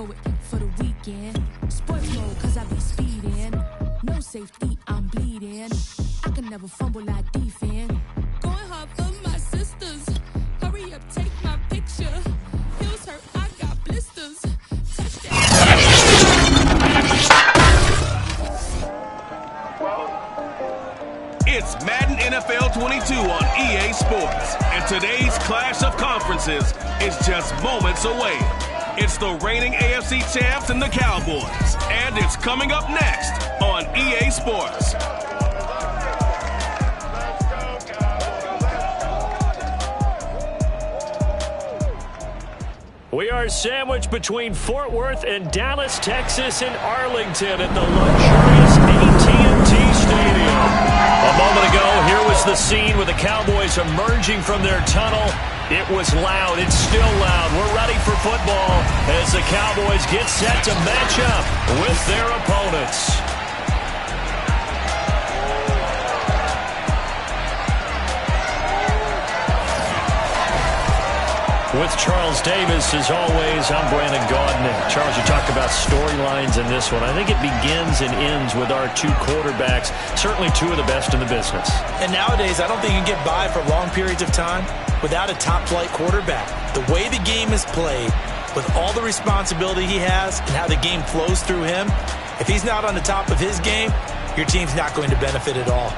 go it for the weekend. Sports mode, cause I be speeding. No safety, I'm bleeding. I can never fumble like defense. Going hard for my sisters. Hurry up, take my picture. Heels hurt, I got blisters. Touchdown. It's Madden NFL 22 on EA Sports, and today's clash of conferences is just moments away. It's the reigning AFC champs and the Cowboys, and it's coming up next on EA Sports. We are sandwiched between Fort Worth and Dallas, Texas, and Arlington at the luxurious AT&T Stadium. A moment ago, here was the scene with the Cowboys emerging from their tunnel. It was loud. It's still loud. We're ready for football as the Cowboys get set to match up with their opponents. With Charles Davis, as always, I'm Brandon Gaudin. Charles, you talked about storylines in this one. I think it begins and ends with our two quarterbacks, certainly two of the best in the business. And nowadays, I don't think you can get by for long periods of time without a top-flight quarterback. The way the game is played, with all the responsibility he has and how the game flows through him, if he's not on the top of his game, your team's not going to benefit at all.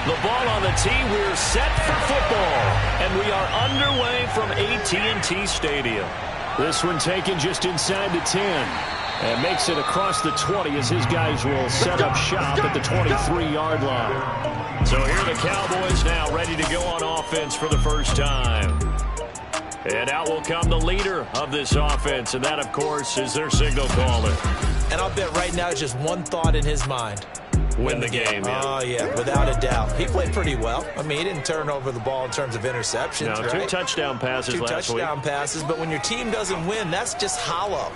The ball on the tee, we're set for football, and we are underway from AT&T Stadium. This one taken just inside the 10, and makes it across the 20 as his guys will set up shop at the 23-yard line. So here are the Cowboys now ready to go on offense for the first time. And out will come the leader of this offense, and that, of course, is their signal caller. And I'll bet right now just one thought in his mind. Win the game, yeah. Oh, yeah, without a doubt. He played pretty well. I mean, he didn't turn over the ball in terms of interceptions, no, right? two touchdown passes last week. 2 touchdown passes, but when your team doesn't win, that's just hollow.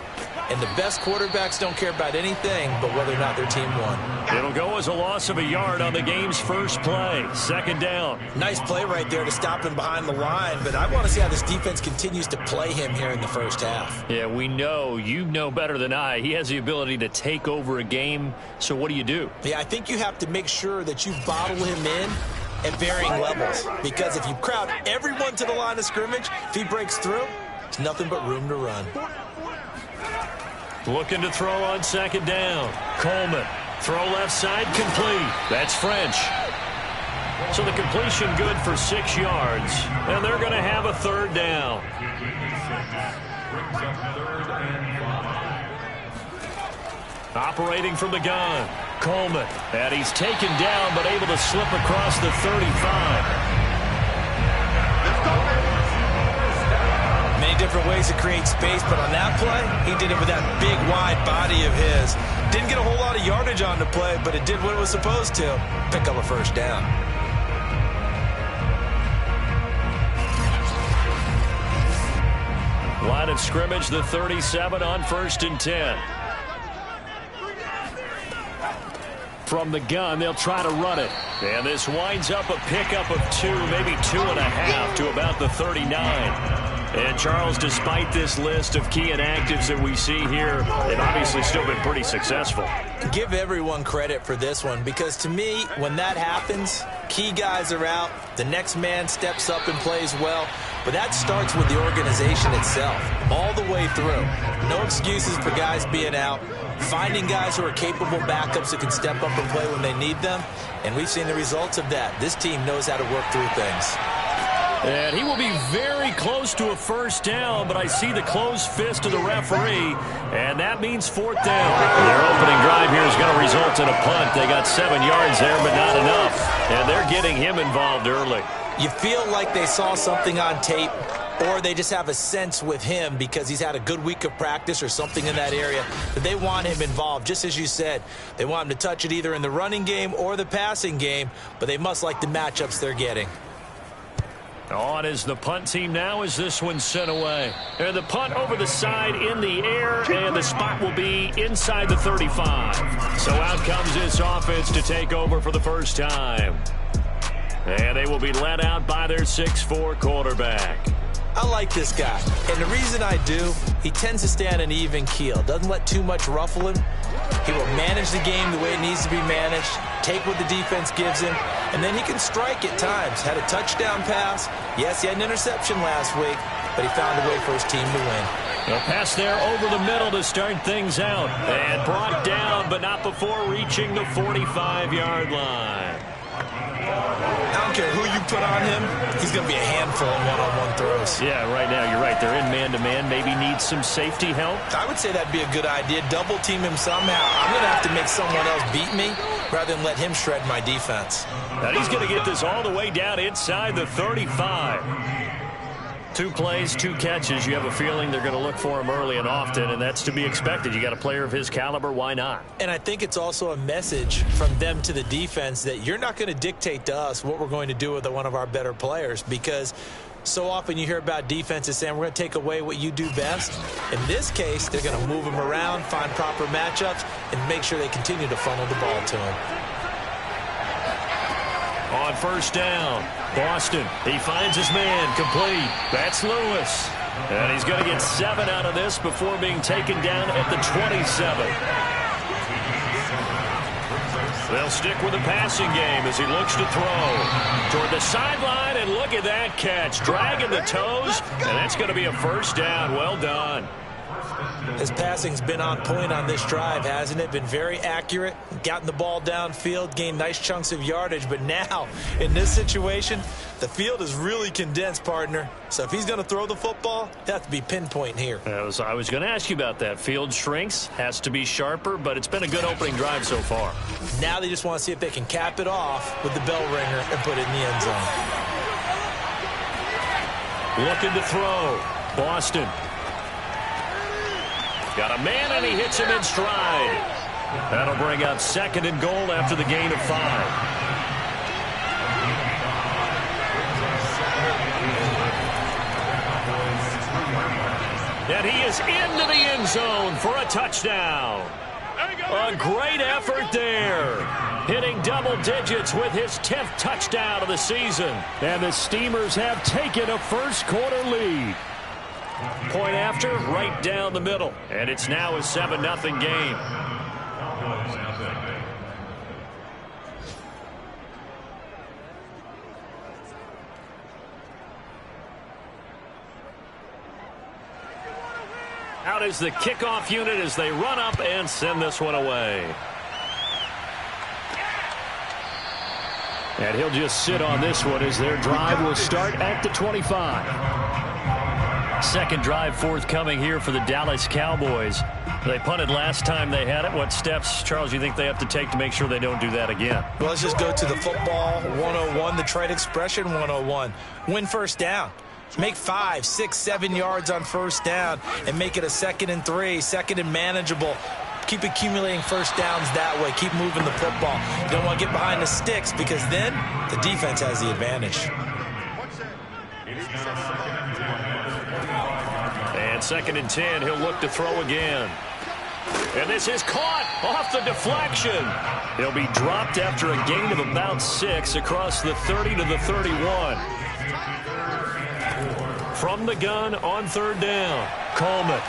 And the best quarterbacks don't care about anything but whether or not their team won. It'll go as a loss of a yard on the game's first play. Second down. Nice play right there to stop him behind the line, but I want to see how this defense continues to play him here in the first half. Yeah, we know. You know better than I. He has the ability to take over a game, so what do you do? Yeah, I think you have to make sure that you bottle him in at varying levels, because if you crowd everyone to the line of scrimmage, if he breaks through, it's nothing but room to run. Looking to throw on second down. Coleman. Throw left side, complete. That's French. So the completion good for 6 yards. And they're going to have a third down. Operating from the gun. Coleman. And he's taken down, but able to slip across the 35. Many different ways to create space, but on that play, he did it with that big, wide body of his. Didn't get a whole lot of yardage on the play, but it did what it was supposed to. Pick up a first down. Line of scrimmage, the 37 on 1st and 10. From the gun, they'll try to run it. And this winds up a pickup of 2, maybe 2.5 to about the 39. And, Charles, despite this list of key inactives that we see here, they've obviously still been pretty successful. Give everyone credit for this one, because to me, when that happens, key guys are out, the next man steps up and plays well, but that starts with the organization itself, all the way through. No excuses for guys being out. finding guys who are capable backups who can step up and play when they need them, and we've seen the results of that. This team knows how to work through things. And he will be very close to a first down, but I see the closed fist of the referee, and that means fourth down. Their opening drive here is going to result in a punt. They got 7 yards there, but not enough, and they're getting him involved early. You feel like they saw something on tape, or they just have a sense with him because he's had a good week of practice or something in that area that they want him involved. Just as you said, they want him to touch it either in the running game or the passing game, but they must like the matchups they're getting. On is the punt team now as this one's sent away. And the punt over the side in the air, and the spot will be inside the 35. So out comes this offense to take over for the first time. And they will be led out by their 6'4" quarterback. I like this guy, and the reason I do, he tends to stay on an even keel. Doesn't let too much ruffle him. He will manage the game the way it needs to be managed, take what the defense gives him, and then he can strike at times. Had a touchdown pass. Yes, he had an interception last week, but he found a way for his team to win. A pass there over the middle to start things out, and brought down, but not before reaching the 45-yard line. I don't care who you put on him, he's going to be a handful in one-on-one throws. Yeah, right now, you're right. They're in man-to-man. Maybe needs some safety help. I would say that'd be a good idea. Double team him somehow. I'm going to have to make someone else beat me rather than let him shred my defense. And he's going to get this all the way down inside the 35. 2 plays, 2 catches. You have a feeling they're going to look for him early and often, and that's to be expected. You got a player of his caliber, why not? And I think it's also a message from them to the defense that you're not going to dictate to us what we're going to do with one of our better players, because so often you hear about defenses saying we're going to take away what you do best. In this case, they're going to move him around, find proper matchups, and make sure they continue to funnel the ball to him. On first down, Boston, he finds his man, complete. That's Lewis. And he's going to get 7 out of this before being taken down at the 27. They'll stick with the passing game as he looks to throw. Toward the sideline, and look at that catch. Dragging the toes, and that's going to be a first down. Well done. His passing's been on point on this drive, hasn't it? Been very accurate, gotten the ball downfield, gained nice chunks of yardage. But now, in this situation, the field is really condensed, partner. So if he's going to throw the football, it has to be pinpoint here. I was going to ask you about that. Field shrinks, has to be sharper, but it's been a good opening drive so far. Now they just want to see if they can cap it off with the bell ringer and put it in the end zone. Looking to throw. Boston. Got a man, and he hits him in stride. That'll bring up 2nd and goal after the gain of 5. And he is into the end zone for a touchdown. A great effort there. Hitting double digits with his 10th touchdown of the season. And the Steamers have taken a first-quarter lead. Point after, right down the middle. And it's now a 7-0 game. Out is the kickoff unit as they run up and send this one away. And he'll just sit on this one as their drive will start at the 25. Second drive forthcoming here for the Dallas Cowboys. They punted last time they had it. What steps, Charles, you think they have to take to make sure they don't do that again? Well, let's just go to the football 101, the trade expression 101. Win first down. Make 5, 6, 7 yards on first down and make it a 2nd and 3, 2nd and manageable. Keep accumulating first downs that way. Keep moving the football. You don't want to get behind the sticks because then the defense has the advantage. And 2nd and 10, he'll look to throw again. And this is caught off the deflection. He'll be dropped after a gain of about 6 across the 30 to the 31. From the gun on 3rd down, Coleman.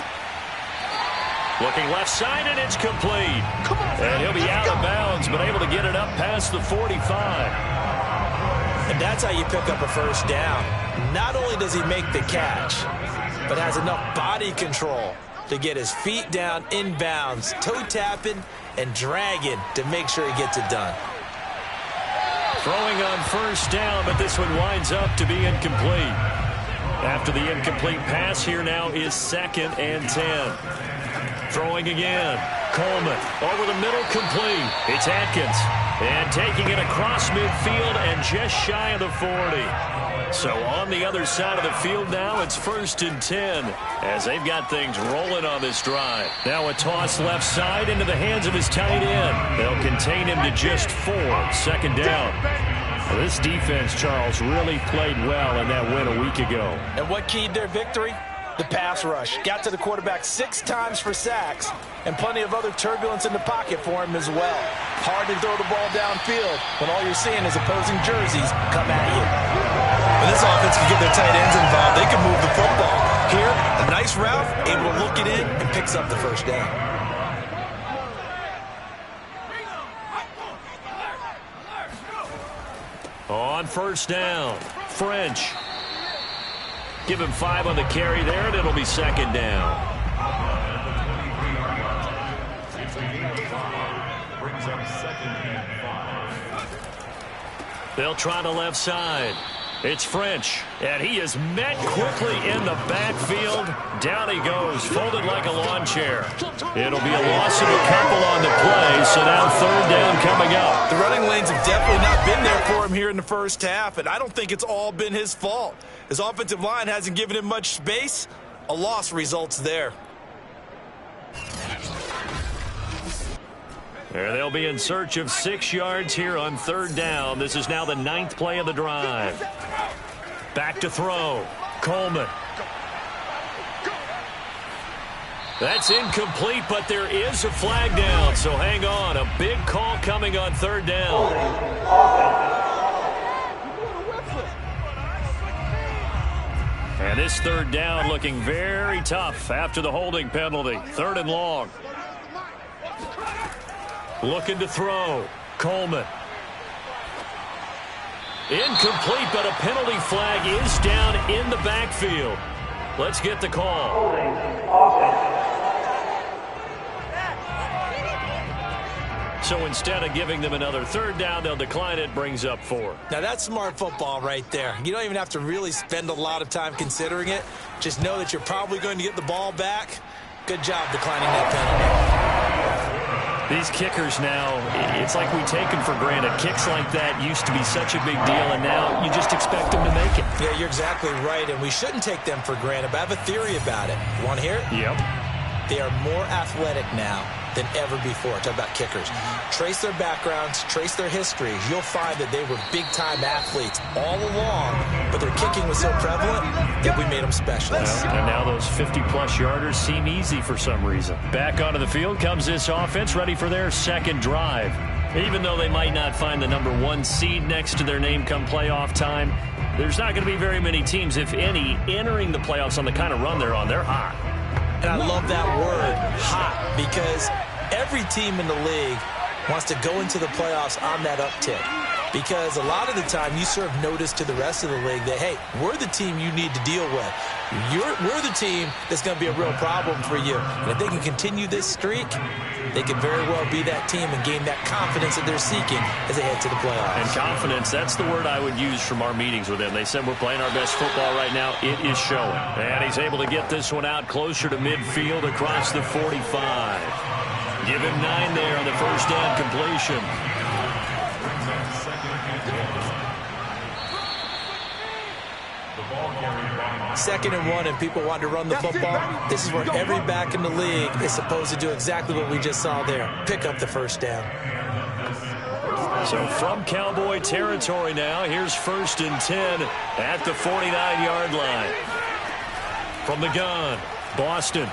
Looking left side, and it's complete. And he'll be out of bounds, but able to get it up past the 45. And that's how you pick up a first down. Not only does he make the catch, but has enough body control to get his feet down inbounds, toe tapping and dragging to make sure he gets it done. Throwing on first down, but this one winds up to be incomplete. After the incomplete pass, here now is 2nd and 10. Throwing again. Coleman over the middle, complete. It's Atkins. And taking it across midfield and just shy of the 40. So on the other side of the field now, it's 1st and 10 as they've got things rolling on this drive. Now a toss left side into the hands of his tight end. They'll contain him to just 4. 2nd down. Well, this defense, Charles, really played well in that win a week ago. And what keyed their victory? The pass rush. Got to the quarterback 6 times for sacks, and plenty of other turbulence in the pocket for him as well. Hard to throw the ball downfield when all you're seeing is opposing jerseys come at you. When this offense can get their tight ends involved, they can move the football. Here, a nice route, able to look it in, and picks up the first down. On first down, French. Give him 5 on the carry there, and it'll be 2nd down. They'll try the left side. It's French, and he is met quickly in the backfield. Down he goes, folded like a lawn chair. It'll be a loss of a couple on the play, so now 3rd down coming up. The running lanes have definitely not been there for him here in the first half, and I don't think it's all been his fault. His offensive line hasn't given him much space. A loss results there. There they'll be in search of 6 yards here on 3rd down. This is now the 9th play of the drive. Back to throw. Coleman. That's incomplete, but there is a flag down, so hang on. A big call coming on 3rd down. And this 3rd down looking very tough after the holding penalty. 3rd and long. Looking to throw. Coleman. Incomplete, but a penalty flag is down in the backfield. Let's get the call. So instead of giving them another 3rd down, they'll decline it. Brings up 4. Now that's smart football right there. You don't even have to really spend a lot of time considering it. Just know that you're probably going to get the ball back. Good job declining that penalty. These kickers now, it's like we take them for granted. Kicks like that used to be such a big deal, and now you just expect them to make it. Yeah, you're exactly right, and we shouldn't take them for granted, but I have a theory about it. You want to hear it? Yep. They are more athletic now than ever before. Talk about kickers. Trace their backgrounds, trace their histories. You'll find that they were big-time athletes all along, but their kicking was so prevalent that we made them specialists. And now those 50-plus yarders seem easy for some reason. Back onto the field comes this offense, ready for their 2nd drive. Even though they might not find the number 1 seed next to their name come playoff time, there's not going to be very many teams, if any, entering the playoffs on the kind of run they're on. They're hot. And I love that word, hot, because every team in the league wants to go into the playoffs on that uptick. Because a lot of the time you serve notice to the rest of the league that, hey, we're the team you need to deal with. We're the team that's going to be a real problem for you. And if they can continue this streak, they could very well be that team and gain that confidence that they're seeking as they head to the playoffs. And confidence, that's the word I would use from our meetings with them. They said we're playing our best football right now. It is showing. And he's able to get this one out closer to midfield across the 45. Give him 9 there on the first down completion. Second and 1, and people want to run the football. This is where every back in the league is supposed to do exactly what we just saw there. Pick up the first down. So from Cowboy territory now, here's 1st and 10 at the 49-yard line. From the gun, Boston.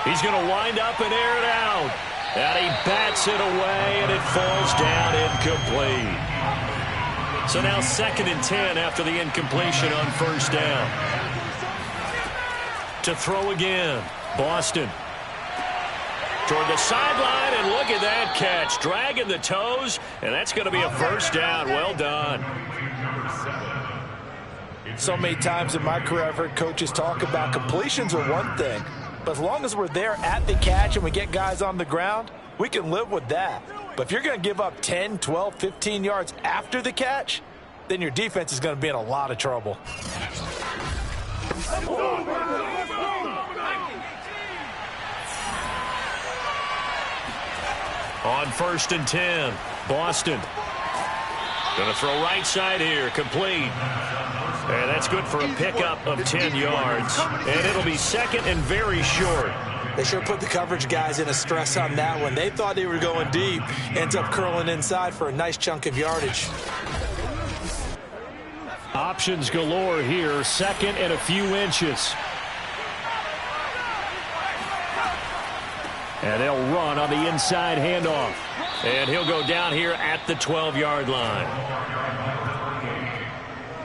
He's going to wind up and air it out. And he bats it away, and it falls down incomplete. So now 2nd and 10 after the incompletion on first down. To throw again, Boston. Toward the sideline, and look at that catch. Dragging the toes, and that's going to be a first down. Well done. So many times in my career I've heard coaches talk about completions are one thing, But as long as we're there at the catch and we get guys on the ground, we can live with that. But if you're going to give up 10, 12, 15 yards after the catch, then your defense is going to be in a lot of trouble. On 1st and 10, Boston. Going to throw right side here, complete. And that's good for a pickup of 10 yards. And it'll be 2nd and very short. They sure put the coverage guys in a stress on that one. They thought they were going deep. Ends up curling inside for a nice chunk of yardage. Options galore here. 2nd and a few inches. And they'll run on the inside handoff. And he'll go down here at the 12-yard line.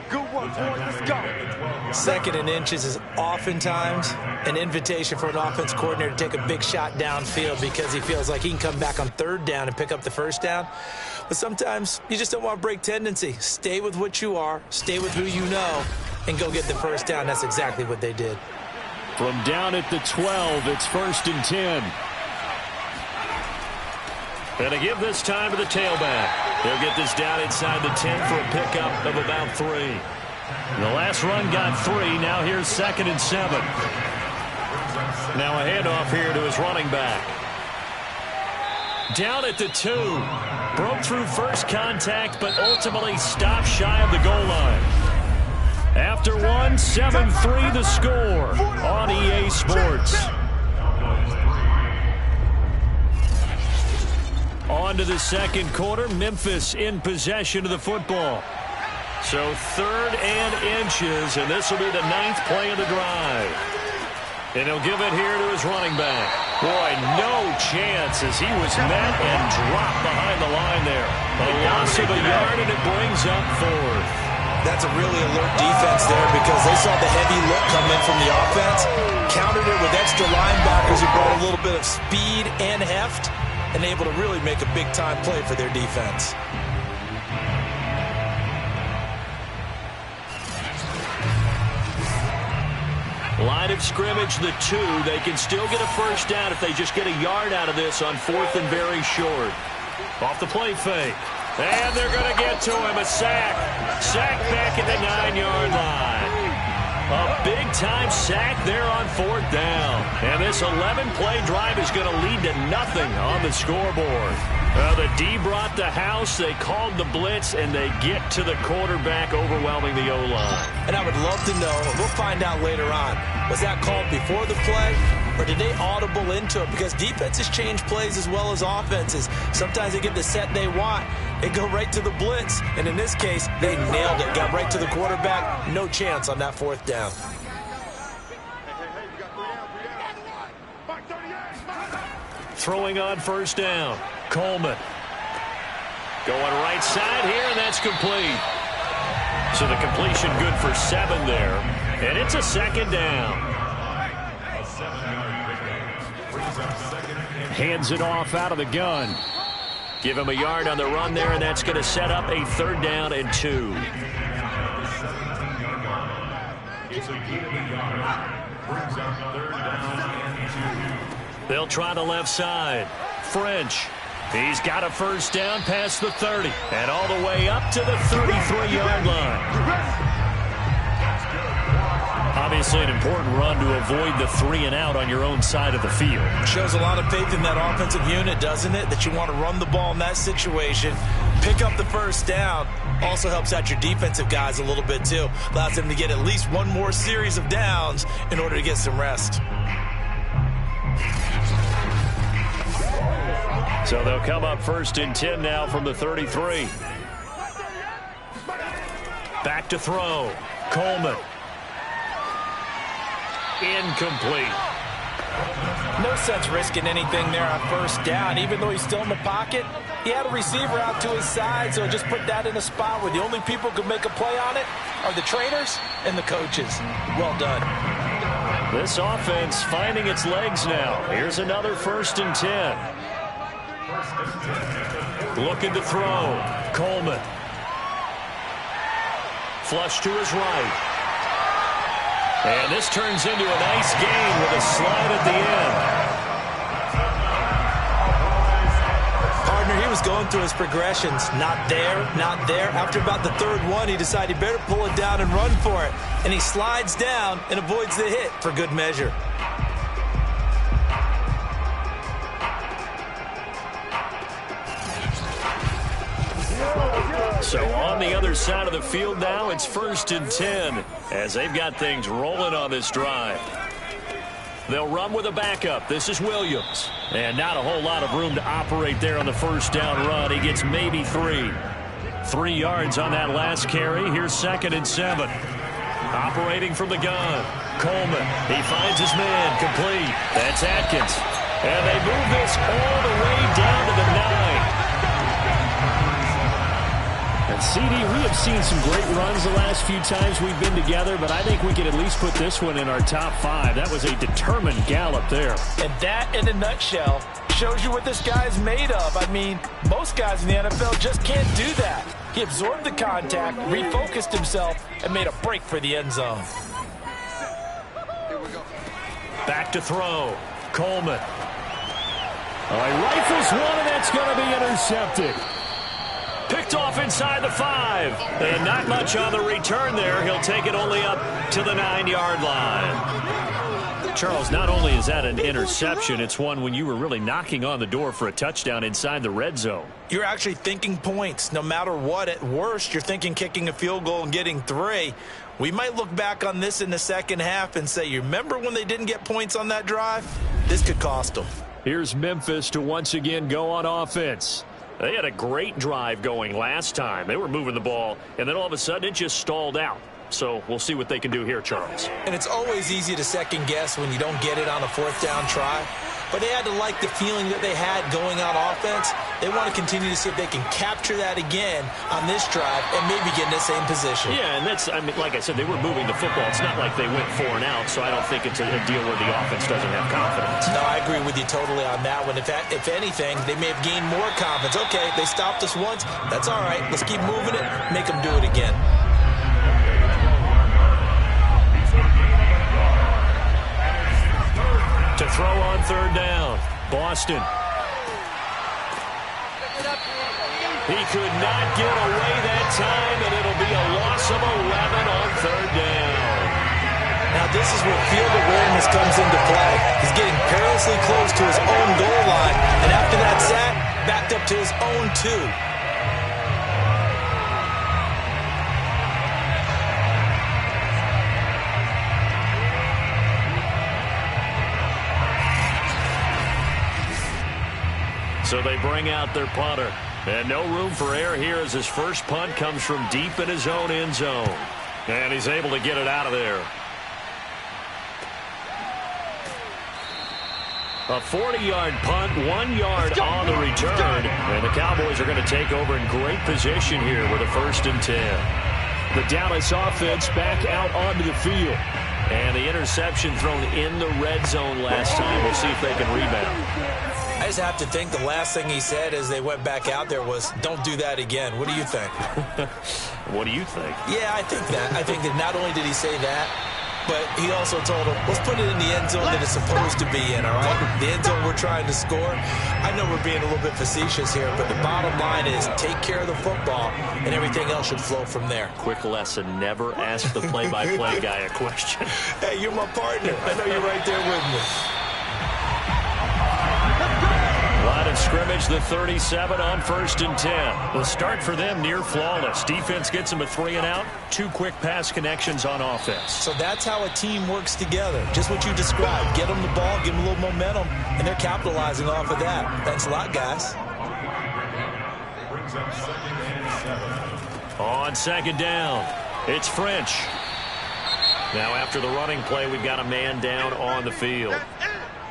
Good one, boys. Let's go. 2nd and inches is oftentimes an invitation for an offense coordinator to take a big shot downfield because he feels like he can come back on 3rd down and pick up the 1st down. But sometimes you just don't want to break tendency. Stay with what you are, stay with who you know, and go get the 1st down. That's exactly what they did. From down at the 12, it's 1st and 10. And to give this time to the tailback. He'll get this down inside the 10 for a pickup of about 3. The last run got 3. Now here's 2nd and 7. Now a handoff here to his running back. Down at the 2. Broke through first contact, but ultimately stopped shy of the goal line. After 1, 7-3 the score on EA Sports. On to the 2nd quarter. Memphis in possession of the football. So 3rd and inches, and this will be the 9th play of the drive. And he'll give it here to his running back. Boy, no chance as he was met and dropped behind the line there. A loss of a yard, and it brings up 4th. That's a really alert defense there because they saw the heavy look come in from the offense, countered it with extra linebackers who brought a little bit of speed and heft, and able to really make a big-time play for their defense. Line of scrimmage, the 2. They can still get a 1st down if they just get a yard out of this on 4th and very short. Off the play fake. And they're going to get to him. A sack. Sack back at the 9-yard line. A big-time sack there on 4th down. And this 11-play drive is going to lead to nothing on the scoreboard. The D brought the house. They called the blitz, and they get to the quarterback, overwhelming the O-line. And I would love to know, we'll find out later on, was that called before the play, or did they audible into it? Because defenses change plays as well as offenses. Sometimes they get the set they want. They go right to the blitz. And in this case, they nailed it. Got right to the quarterback. No chance on that 4th down. Throwing on 1st down. Coleman. Going right side here, and that's complete. So the completion good for 7 there. And it's a 2nd down. Hands it off out of the gun. Give him a yard on the run there, and that's going to set up a 3rd down and 2. They'll try the left side. French. He's got a 1st down past the 30 and all the way up to the 33-yard line. Obviously an important run to avoid the 3 and out on your own side of the field. Shows a lot of faith in that offensive unit, doesn't it? That you want to run the ball in that situation. Pick up the 1st down. Also helps out your defensive guys a little bit too. Allows them to get at least one more series of downs in order to get some rest. So they'll come up 1st and 10 now from the 33. Back to throw. Coleman. Incomplete. No sense risking anything there on 1st down. Even though he's still in the pocket, he had a receiver out to his side, so just put that in a spot where the only people who can make a play on it are the trainers and the coaches. Well done. This offense finding its legs now. Here's another 1st and 10. Looking to throw. Coleman. Flush to his right. And this turns into a nice gain with a slide at the end. Partner, he was going through his progressions. Not there, not there. After about the third one, he decided he better pull it down and run for it. And he slides down and avoids the hit for good measure. So on the other side of the field now, it's 1st and 10 as they've got things rolling on this drive. They'll run with a backup. This is Williams. And not a whole lot of room to operate there on the first down run. He gets maybe 3. 3 yards on that last carry. Here's 2nd and 7. Operating from the gun. Coleman. He finds his man. Complete. That's Atkins. And they move this all the way down to the 9. And CD, we have seen some great runs the last few times we've been together, but I think we can at least put this one in our top 5. That was a determined gallop there. And that, in a nutshell, shows you what this guy's made of. I mean, most guys in the NFL just can't do that. He absorbed the contact, refocused himself, and made a break for the end zone. Back to throw. Coleman. He rifles one, and that's going to be intercepted. Picked off inside the 5. And not much on the return there. He'll take it only up to the 9-yard line. Charles, not only is that an interception, it's one when you were really knocking on the door for a touchdown inside the red zone. You're actually thinking points. No matter what, at worst, you're thinking kicking a field goal and getting 3. We might look back on this in the second half and say, you remember when they didn't get points on that drive? This could cost them. Here's Memphis to once again go on offense. They had a great drive going last time. They were moving the ball, and then all of a sudden it just stalled out. So we'll see what they can do here, Charles. And it's always easy to second guess when you don't get it on a 4th down try. But they had to like the feeling that they had going on offense. They want to continue to see if they can capture that again on this drive and maybe get in the same position. Yeah, and that's, I mean, like I said, they were moving the football. It's not like they went 4 and out, so I don't think it's a deal where the offense doesn't have confidence. No, I agree with you totally on that one. If anything, they may have gained more confidence. Okay, they stopped us once. That's all right. Let's keep moving it. Make them do it again. To throw on 3rd down, Boston. He could not get away that time, and it'll be a loss of 11 on 3rd down. Now this is where field awareness comes into play. He's getting perilously close to his own goal line, and after that sack, backed up to his own 2. So they bring out their punter. And no room for error here as his first punt comes from deep in his own end zone. And he's able to get it out of there. A 40-yard punt, 1 yard on the return. And the Cowboys are going to take over in great position here with a 1st and 10. The Dallas offense back out onto the field. And the interception thrown in the red zone last time. We'll see if they can rebound. I just have to think the last thing he said as they went back out there was, don't do that again. What do you think? What do you think? Yeah, I think that. I think that not only did he say that, but he also told him, let's put it in the end zone that it's supposed to be in, all right? The end zone we're trying to score. I know we're being a little bit facetious here, but the bottom line is take care of the football, and everything else should flow from there. Quick lesson, never ask the play-by-play guy a question. Hey, you're my partner. I know you're right there with me. Line of scrimmage, the 37 on 1st and 10. The start for them near flawless. Defense gets them a 3 and out. 2 quick pass connections on offense. So that's how a team works together. Just what you described. Get them the ball, give them a little momentum, and they're capitalizing off of that. Thanks a lot, guys. On 2nd down, it's French. Now after the running play, we've got a man down on the field.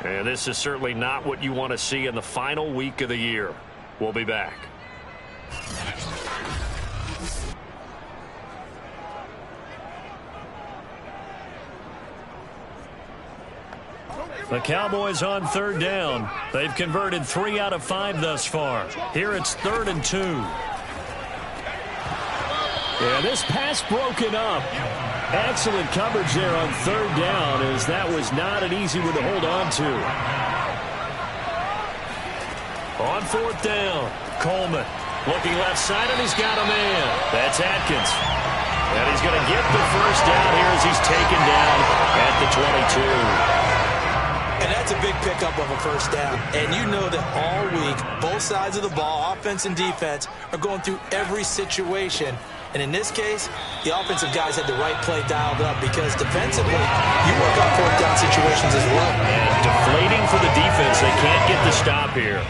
And this is certainly not what you want to see in the final week of the year. We'll be back. The Cowboys on 3rd down. They've converted 3 out of 5 thus far. Here it's 3rd and 2. And this pass broken up. Excellent coverage there on third down, as that was not an easy one to hold on to. On fourth down, Coleman looking left side, and he's got a man. That's Atkins. And he's going to get the first down here as he's taken down at the 22. And that's a big pickup of a first down. And you know that all week, both sides of the ball, offense and defense, are going through every situation. And in this case, the offensive guys had the right play dialed up because defensively, you work on fourth down situations as well. And deflating for the defense. They can't get the stop here.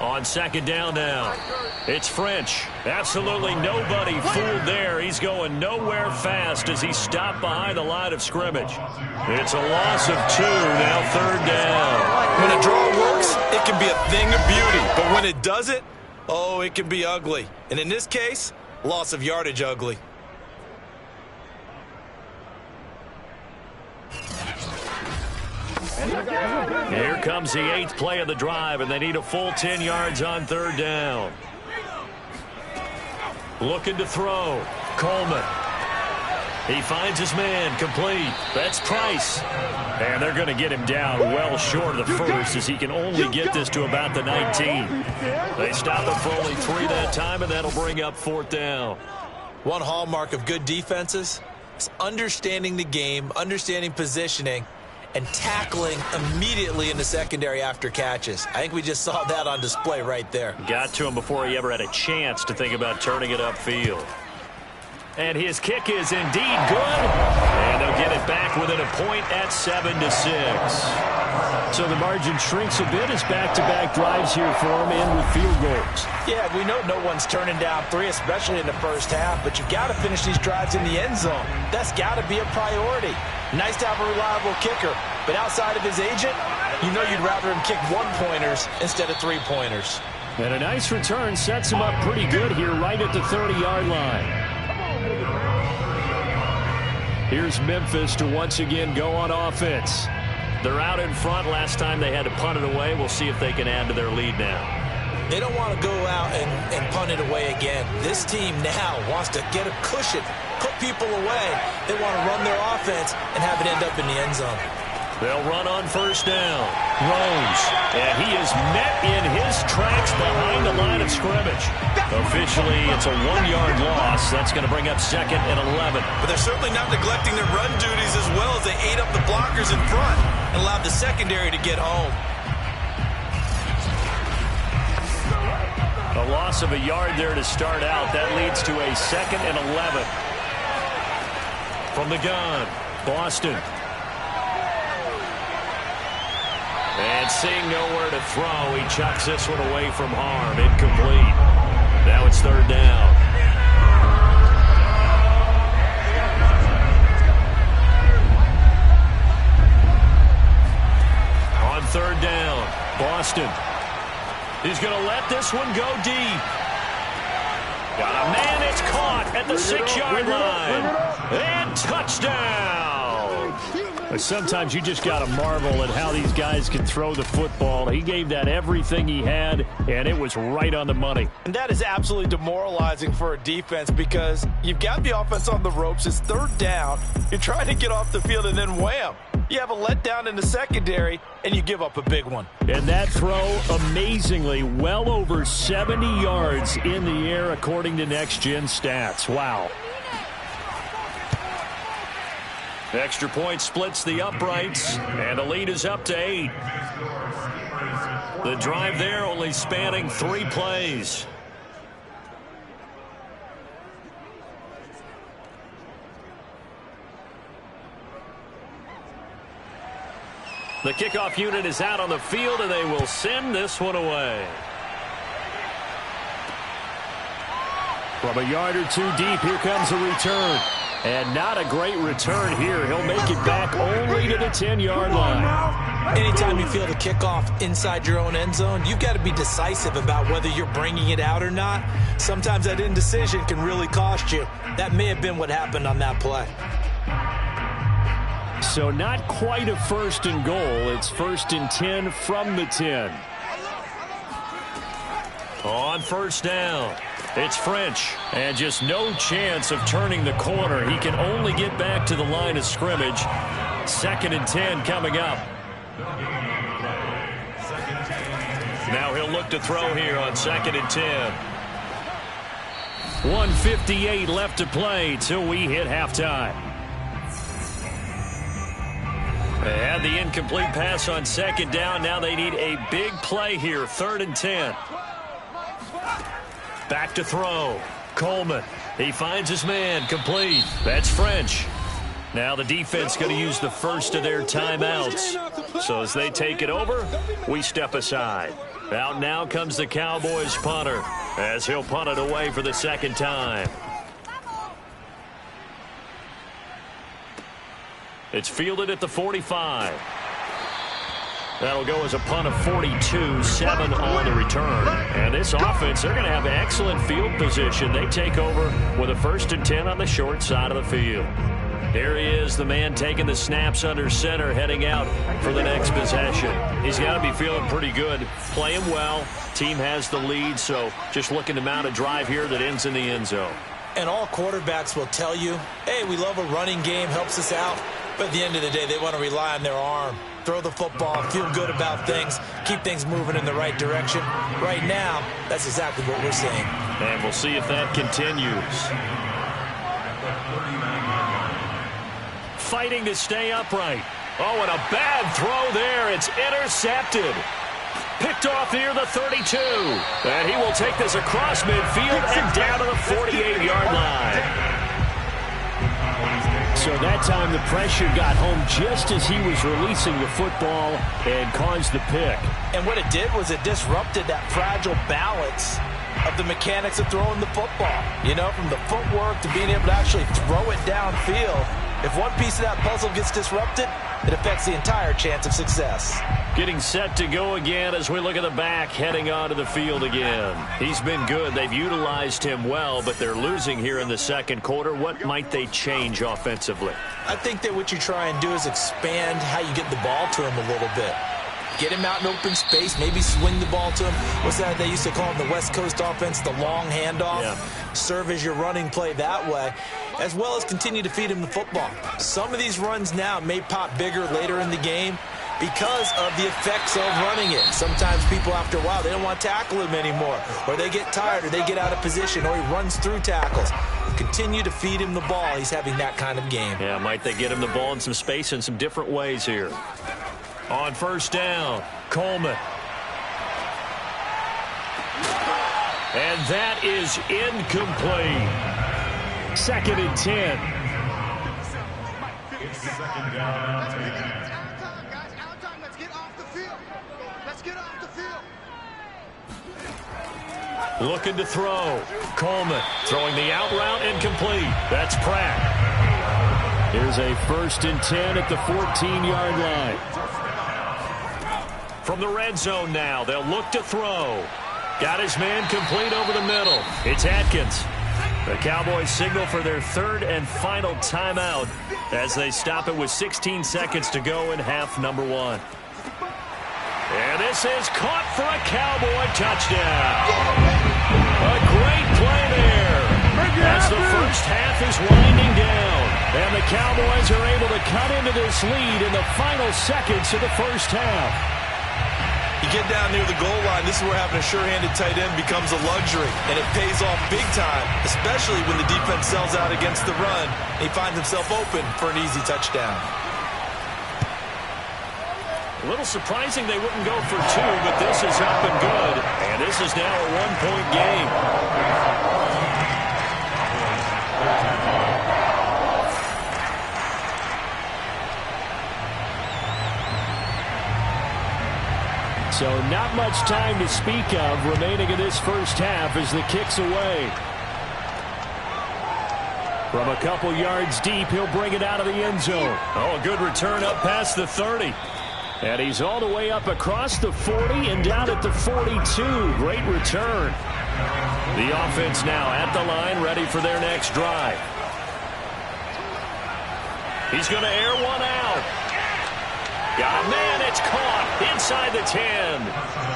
On second down now, it's French. Absolutely nobody fooled there. He's going nowhere fast as he's stopped behind the line of scrimmage. It's a loss of 2, now third down. When a draw works, it can be a thing of beauty. But when it doesn't, oh, it can be ugly. And in this case, loss of yardage ugly. Here comes the 8th play of the drive, and they need a full 10 yards on third down. Looking to throw. Coleman. He finds his man, complete. That's Price. And they're going to get him down well short of the first, as he can only get this to about the 19. They stop him for only 3 that time, and that'll bring up fourth down. One hallmark of good defenses is understanding the game, understanding positioning, and tackling immediately in the secondary after catches. I think we just saw that on display right there. Got to him before he ever had a chance to think about turning it upfield. And his kick is indeed good. And they'll get it back within a point at 7-6. So the margin shrinks a bit as back-to-back drives here for him, and with field goals. Yeah, we know no one's turning down 3, especially in the first half, but you've got to finish these drives in the end zone. That's got to be a priority. Nice to have a reliable kicker, but outside of his agent, you know you'd rather him kick 1-pointers instead of 3-pointers. And a nice return sets him up pretty good here right at the 30-yard line. Here's Memphis to once again go on offense. They're out in front. Last time they had to punt it away. We'll see if they can add to their lead now. They don't want to go out and punt it away again. This team now wants to get a cushion, put people away. They want to run their offense and have it end up in the end zone. They'll run on first down. Rose. And he is met in his tracks behind the line of scrimmage. Officially, it's a 1-yard loss. That's going to bring up 2nd and 11. But they're certainly not neglecting their run duties as well, as they ate up the blockers in front and allowed the secondary to get home. A loss of a yard there to start out. That leads to a 2nd and 11. From the gun, Boston. And seeing nowhere to throw, he chucks this one away from harm. Incomplete. Now it's third down. On third down, Boston. He's going to let this one go deep. Got a man that's caught at the 6-yard line. And touchdown. Sometimes you just got to marvel at how these guys can throw the football. He gave that everything he had, and it was right on the money. And that is absolutely demoralizing for a defense because you've got the offense on the ropes. It's third down. You're trying to get off the field, and then wham. You have a letdown in the secondary, and you give up a big one. And that throw, amazingly, well over 70 yards in the air, according to Next Gen Stats. Wow. Extra point splits the uprights, and the lead is up to 8. The drive there only spanning 3 plays. The kickoff unit is out on the field, and they will send this one away. From a yard or 2 deep, here comes a return. And not a great return here. He'll make it back only to the 10-yard line. Anytime you feel the kickoff inside your own end zone, you've got to be decisive about whether you're bringing it out or not. Sometimes that indecision can really cost you. That may have been what happened on that play. So not quite a 1st and goal. It's 1st and 10 from the 10. On first down, it's French. And just no chance of turning the corner. He can only get back to the line of scrimmage. 2nd and 10 coming up. Now he'll look to throw here on 2nd and 10. 1:58 left to play till we hit halftime. They had the incomplete pass on 2nd down. Now they need a big play here. 3rd and 10. Back to throw. Coleman. He finds his man. Complete. That's French. Now the defense going to use the first of their timeouts. So as they take it over, we step aside. Out now comes the Cowboys punter as he'll punt it away for the 2nd time. It's fielded at the 45. That'll go as a punt of 42, 7 on the return. And this offense, they're going to have excellent field position. They take over with a 1st and 10 on the short side of the field. Here he is, the man taking the snaps under center, heading out for the next possession. He's got to be feeling pretty good, playing well. Team has the lead, so just looking to mount a drive here that ends in the end zone. And all quarterbacks will tell you, hey, we love a running game, helps us out. But at the end of the day, they want to rely on their arm. Throw the football, feel good about things, keep things moving in the right direction. Right now, that's exactly what we're seeing. And we'll see if that continues. Fighting to stay upright. Oh, and a bad throw there. It's intercepted. Picked off near the 32. And he will take this across midfield and down to the 48-yard line. So that time the pressure got home just as he was releasing the football and caused the pick. And what it did was it disrupted that fragile balance of the mechanics of throwing the football. You know, from the footwork to being able to actually throw it downfield. If one piece of that puzzle gets disrupted, it affects the entire chance of success. Getting set to go again as we look at the back heading onto the field again. He's been good. They've utilized him well, but they're losing here in the 2nd quarter. What might they change offensively? I think that what you try and do is expand how you get the ball to him a little bit. Get him out in open space, maybe swing the ball to him. What's that they used to call him, the West Coast offense, the long handoff? Yeah. Serve as your running play that way, as well as continue to feed him the football. Some of these runs now may pop bigger later in the game because of the effects of running it. Sometimes people, after a while, they don't want to tackle him anymore, or they get tired, or they get out of position, or he runs through tackles. Continue to feed him the ball. He's having that kind of game. Yeah, might they get him the ball in some space in some different ways here. On first down, Coleman. And that is incomplete. 2nd and 10. It's 2nd down. Let's get off the field. Let's get off the field. Looking to throw. Coleman throwing the out route incomplete. That's Pratt. Here's a 1st and 10 at the 14-yard line. From the red zone now, they'll look to throw. Got his man complete over the middle. It's Atkins. The Cowboys signal for their 3rd and final timeout as they stop it with 16 seconds to go in half number 1. And this is caught for a Cowboy touchdown. A great play there as the first half is winding down. And the Cowboys are able to cut into this lead in the final seconds of the first half. You get down near the goal line, this is where having a sure-handed tight end becomes a luxury, and it pays off big time, especially when the defense sells out against the run, and he finds himself open for an easy touchdown. A little surprising they wouldn't go for 2, but this is up and good, and this is now a 1-point game. So not much time to speak of remaining in this first half as the kick's away. From a couple yards deep, he'll bring it out of the end zone. Oh, a good return up past the 30. And he's all the way up across the 40 and down at the 42. Great return. The offense now at the line, ready for their next drive. He's going to air one out. Got a man, it's caught inside the 10.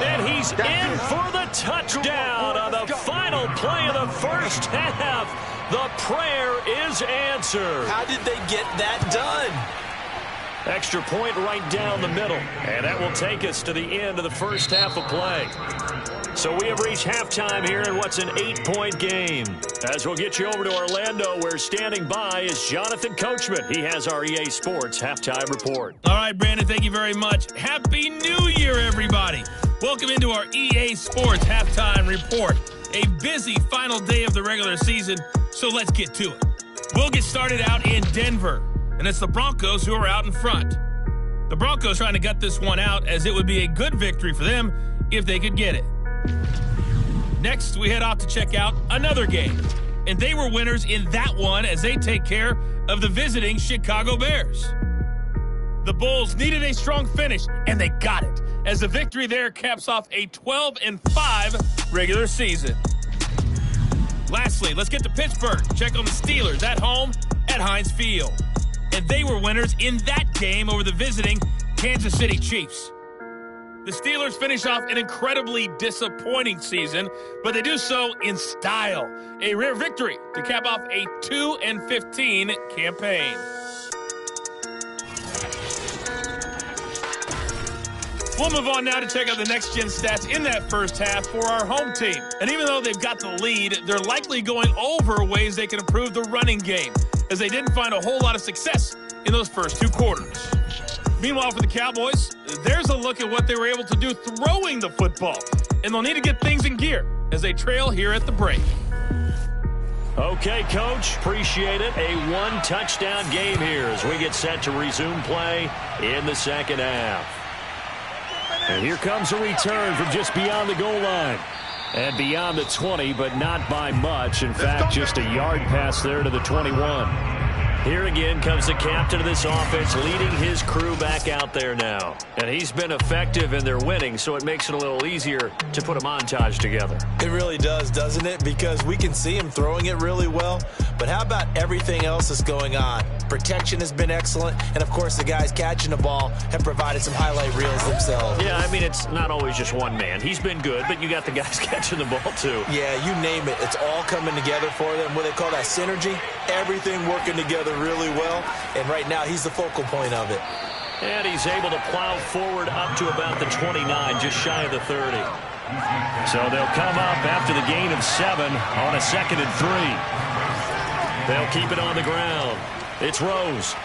And he's in for the touchdown on the final play of the first half. The prayer is answered. How did they get that done? Extra point right down the middle. And that will take us to the end of the first half of play. So we have reached halftime here in what's an 8-point game. As we'll get you over to Orlando, where standing by is Jonathan Coachman. He has our EA Sports halftime report. All right, Brandon, thank you very much. Happy New Year, everybody. Welcome into our EA Sports halftime report. A busy final day of the regular season, so let's get to it. We'll get started out in Denver, and it's the Broncos who are out in front. The Broncos trying to gut this one out, as it would be a good victory for them if they could get it. Next, we head off to check out another game, and they were winners in that one as they take care of the visiting Chicago Bears. The Bulls needed a strong finish, and they got it, as the victory there caps off a 12-5 regular season. Lastly, let's get to Pittsburgh. Check on the Steelers at home at Heinz Field. And they were winners in that game over the visiting Kansas City Chiefs. The Steelers finish off an incredibly disappointing season, but they do so in style. A rare victory to cap off a 2-15 campaign. We'll move on now to check out the next-gen stats in that first half for our home team. And even though they've got the lead, they're likely going over ways they can improve the running game, as they didn't find a whole lot of success in those first two quarters. Meanwhile, for the Cowboys, there's a look at what they were able to do throwing the football. And they'll need to get things in gear as they trail here at the break. Okay, Coach, appreciate it. A one-touchdown game here as we get set to resume play in the second half. And here comes a return from just beyond the goal line. And beyond the 20, but not by much. In fact, just a yard pass there to the 21. Here again comes the captain of this offense, leading his crew back out there now. And he's been effective in their winning, so it makes it a little easier to put a montage together. It really does, doesn't it? Because we can see him throwing it really well. But how about everything else that's going on? Protection has been excellent. And, of course, the guys catching the ball have provided some highlight reels themselves. Yeah, I mean, it's not always just one man. He's been good, but you got the guys catching the ball, too. Yeah, you name it. It's all coming together for them. What they call that synergy. Everything working together really well. And right now, he's the focal point of it. And he's able to plow forward up to about the 29, just shy of the 30. So they'll come up after the gain of 7 on a 2nd and 3. They'll keep it on the ground. It's Rose.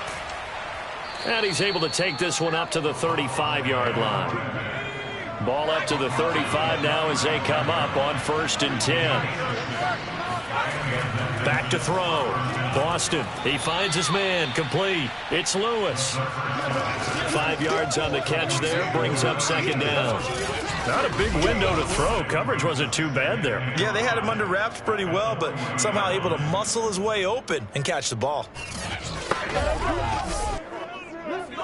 And he's able to take this one up to the 35-yard line. Ball up to the 35 now as they come up on 1st and 10. Back to throw. Boston. He finds his man. Complete. It's Lewis. 5 yards on the catch there. Brings up 2nd down. Not a big window to throw. Coverage wasn't too bad there. Yeah, they had him under wraps pretty well, but somehow able to muscle his way open and catch the ball.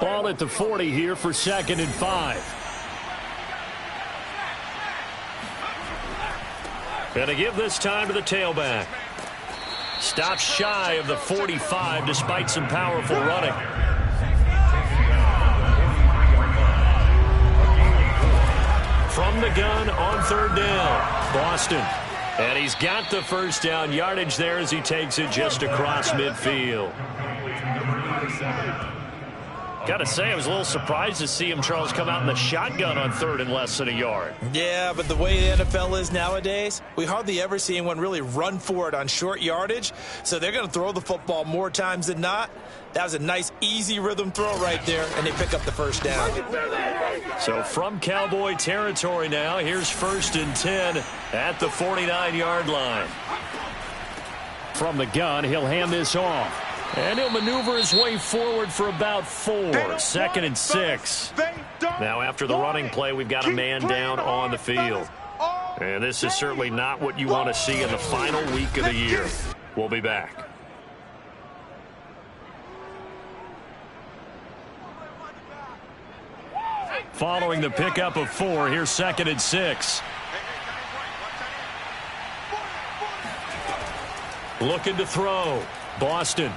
Ball at the 40 here for 2nd and 5. Gonna give this time to the tailback. Stops shy of the 45 despite some powerful running. From the gun on 3rd down, Boston. And he's got the first down yardage there as he takes it just across midfield. Got to say, I was a little surprised to see him, Charles, come out in the shotgun on 3rd and less than a yard. Yeah, but the way the NFL is nowadays, we hardly ever see anyone really run for it on short yardage. So they're going to throw the football more times than not. That was a nice, easy rhythm throw right there, and they pick up the first down. So from Cowboy territory now, here's 1st and 10 at the 49-yard line. From the gun, he'll hand this off. And he'll maneuver his way forward for about 4. 2nd and 6. Now after the running play, we've got a man down on the field. And this is certainly not what you want to see in the final week of the year. We'll be back. Following the pickup of 4, here's 2nd and 6. Looking to throw. Boston.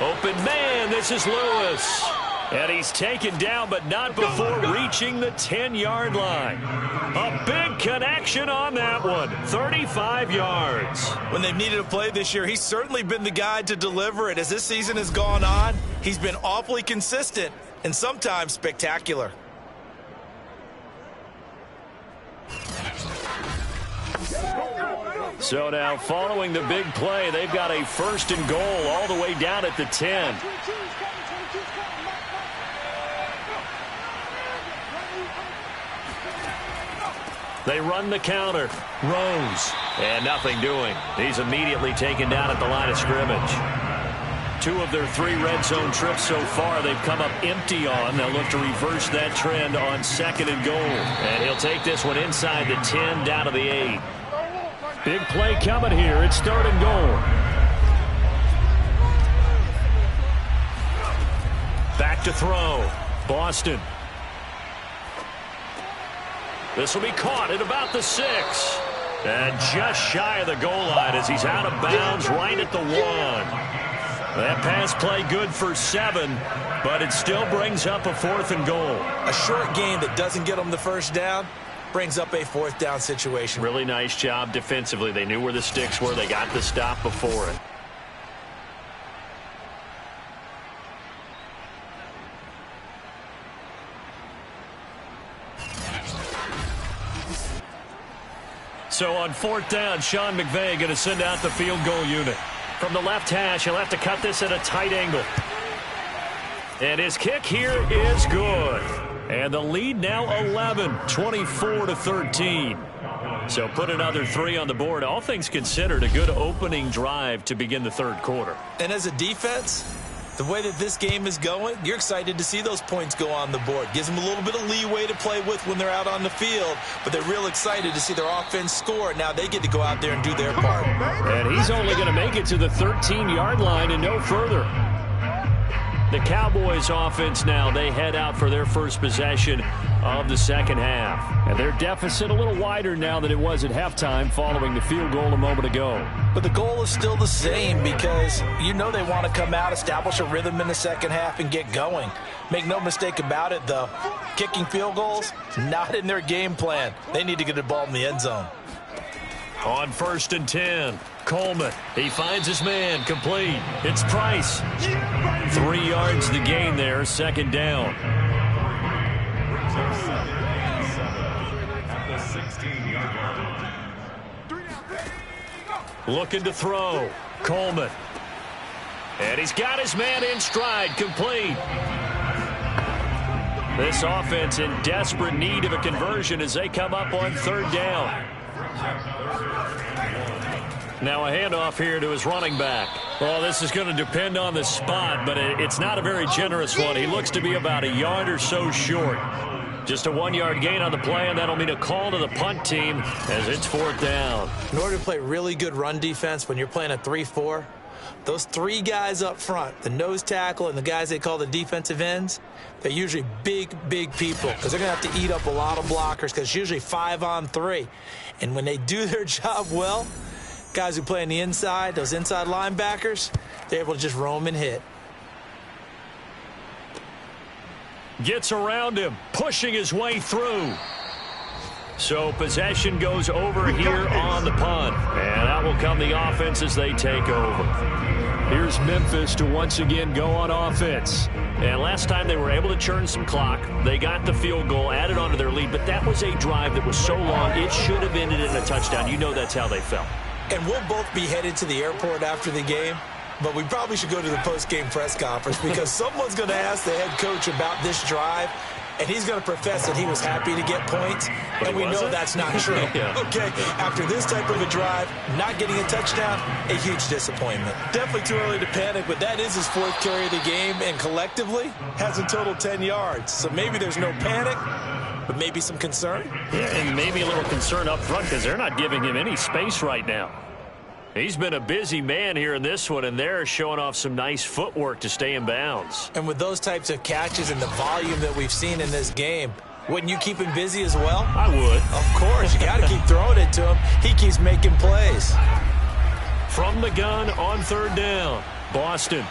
Open man, this is Lewis. And he's taken down, but not before reaching the 10-yard line. A big connection on that one, 35 yards. When they've needed a play this year, he's certainly been the guy to deliver it. As this season has gone on, he's been awfully consistent and sometimes spectacular. So now, following the big play, they've got a 1st and goal all the way down at the 10. They run the counter. Rose. And nothing doing. He's immediately taken down at the line of scrimmage. 2 of their 3 red zone trips so far they've come up empty on. They'll look to reverse that trend on 2nd and goal. And he'll take this one inside the 10 down to the 8. Big play coming here. It's 3rd and goal. Back to throw. Boston. This will be caught at about the 6. And just shy of the goal line as he's out of bounds right at the 1. That pass play good for 7, but it still brings up a 4th and goal. A short game that doesn't get them the 1st down brings up a 4th down situation. Really nice job defensively. They knew where the sticks were. They got the stop before it. So on 4th down, Sean McVay going to send out the field goal unit. From the left hash, he'll have to cut this at a tight angle. And his kick here is good. And the lead now 11, 24-13. So put another 3 on the board. All things considered, a good opening drive to begin the 3rd quarter. And as a defense, the way that this game is going, you're excited to see those points go on the board. Gives them a little bit of leeway to play with when they're out on the field, but they're real excited to see their offense score. Now they get to go out there and do their part. And he's only going to make it to the 13-yard line and no further. The Cowboys offense now, they head out for their first possession of the 2nd half. And their deficit a little wider now than it was at halftime following the field goal a moment ago. But the goal is still the same because you know they want to come out, establish a rhythm in the 2nd half, and get going. Make no mistake about it, though. Kicking field goals, not in their game plan. They need to get the ball in the end zone. On 1st and 10, Coleman. He finds his man, complete. It's Price. 3 yards the gain there, 2nd down. Looking to throw. Coleman. And he's got his man in stride, complete. This offense in desperate need of a conversion as they come up on 3rd down. Now a handoff here to his running back. Well, this is going to depend on the spot, but it's not a very generous one. He looks to be about a yard or so short. Just a 1-yard gain on the play, and that'll mean a call to the punt team as it's 4th down. In order to play really good run defense when you're playing a 3-4, those 3 guys up front, the nose tackle and the guys they call the defensive ends, they're usually big, big people because they're going to have to eat up a lot of blockers because it's usually 5 on 3. And when they do their job well, guys who play on the inside, those inside linebackers, they're able to just roam and hit. Gets around him, pushing his way through. So possession goes over here on the punt. And that will come the offense as they take over. Here's Memphis to once again go on offense. And last time they were able to churn some clock. They got the field goal, added on to their lead. But that was a drive that was so long, it should have ended in a touchdown. You know that's how they felt. And we'll both be headed to the airport after the game. But we probably should go to the post-game press conference because someone's going to ask the head coach about this drive, and he's going to profess that he was happy to get points, and we know that's not true. Yeah. Okay, after this type of a drive, not getting a touchdown, a huge disappointment. Definitely too early to panic, but that is his 4th carry of the game, and collectively has a total 10 yards. So maybe there's no panic, but maybe some concern. Yeah, and maybe a little concern up front because they're not giving him any space right now. He's been a busy man here in this one, and they're showing off some nice footwork to stay in bounds. And with those types of catches and the volume that we've seen in this game, wouldn't you keep him busy as well? I would. Of course. You got to keep throwing it to him. He keeps making plays. From the gun on 3rd down, Boston.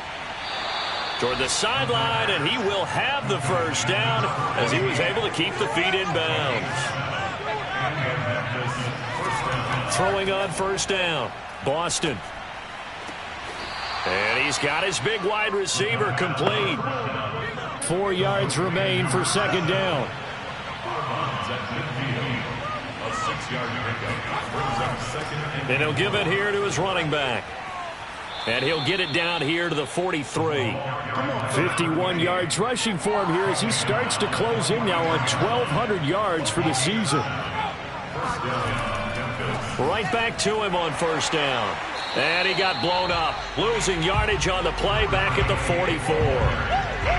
toward the sideline, and he will have the first down as he was able to keep the feet in bounds. Throwing on first down, Boston. And he's got his big wide receiver complete. 4 yards remain for second down. And he'll give it here to his running back. And he'll get it down here to the 43. 51 yards rushing for him here as he starts to close in now on 1,200 yards for the season. Right back to him on first down. And he got blown up, losing yardage on the play back at the 44.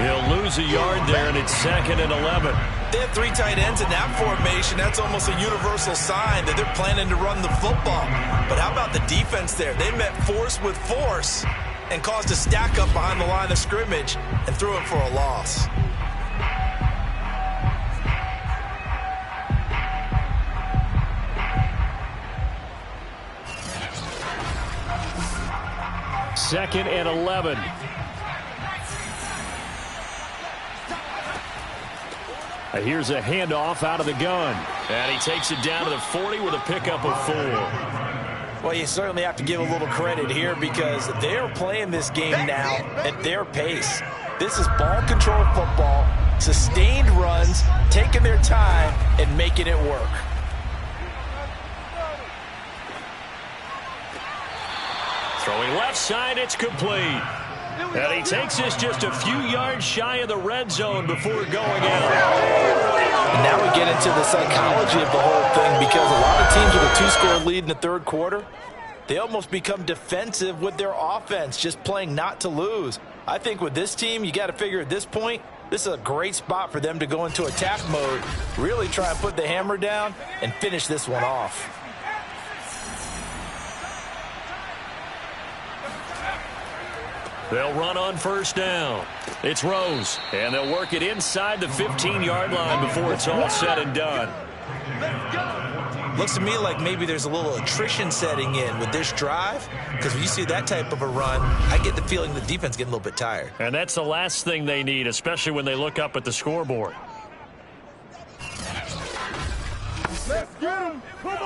He'll lose a yard there, and it's 2nd and 11. They have 3 tight ends in that formation. That's almost a universal sign that they're planning to run the football. But how about the defense there? They met force with force and caused a stack up behind the line of scrimmage and threw it for a loss. Second and 11. Here's a handoff out of the gun. And he takes it down to the 40 with a pickup of 4. Well, you certainly have to give a little credit here because they're playing this game now at their pace. This is ball control football, sustained runs, taking their time and making it work. Throwing left side, it's complete. And he takes this just a few yards shy of the red zone before going out. And now we get into the psychology of the whole thing because a lot of teams with a 2-score lead in the third quarter, they almost become defensive with their offense, just playing not to lose. I think with this team, you got to figure at this point, this is a great spot for them to go into attack mode, really try and put the hammer down and finish this one off. They'll run on first down. It's Rose, and they'll work it inside the 15-yard line before it's all said and done. Looks to me like maybe there's a little attrition setting in with this drive, because when you see that type of a run, I get the feeling the defense getting a little bit tired. And that's the last thing they need, especially when they look up at the scoreboard.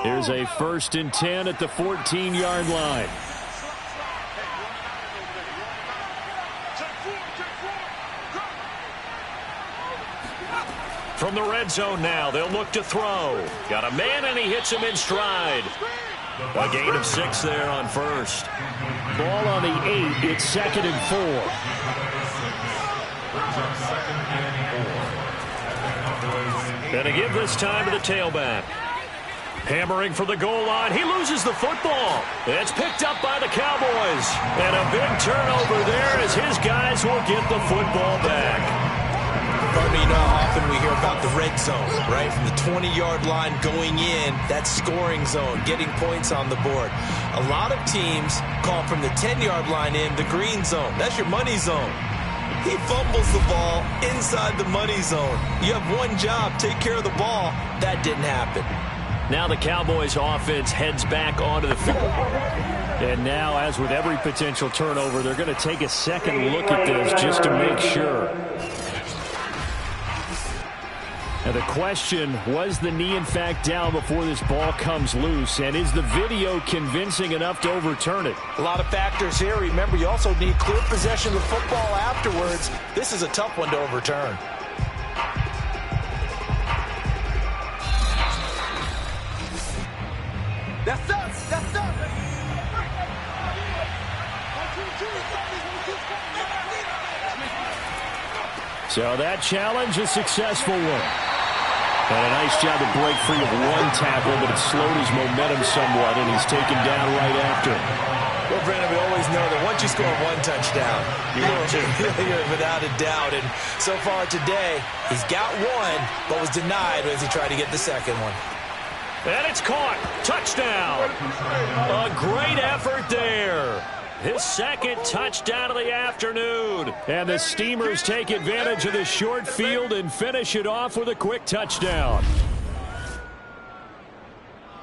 Here's a 1st and 10 at the 14-yard line. From the red zone now, they'll look to throw. Got a man, and he hits him in stride. A gain of 6 there on first. Ball on the 8. It's 2nd and 4. And to give this time to the tailback. Hammering for the goal line. He loses the football. It's picked up by the Cowboys. And a big turnover there as his guys will get the football back. You know how often we hear about the red zone, right? From the 20-yard line going in, that scoring zone, getting points on the board. A lot of teams call from the 10-yard line in the green zone. That's your money zone. He fumbles the ball inside the money zone. You have one job, take care of the ball. That didn't happen. Now the Cowboys offense heads back onto the field. And now, as with every potential turnover, they're going to take a second look at this just to make sure. Now the question, was the knee in fact down before this ball comes loose? And is the video convincing enough to overturn it? A lot of factors here. Remember, you also need clear possession of the football afterwards. This is a tough one to overturn. That's us. That's us. So that challenge, a successful one. And a nice job to break free of one tackle, but it slowed his momentum somewhat, and he's taken down right after. Well, Brandon, we always know that once you score one touchdown, you're without a doubt. And so far today, he's got one, but was denied as he tried to get the second one. And it's caught. Touchdown. A great effort there. His second touchdown of the afternoon. And the Steamers take advantage of the short field and finish it off with a quick touchdown.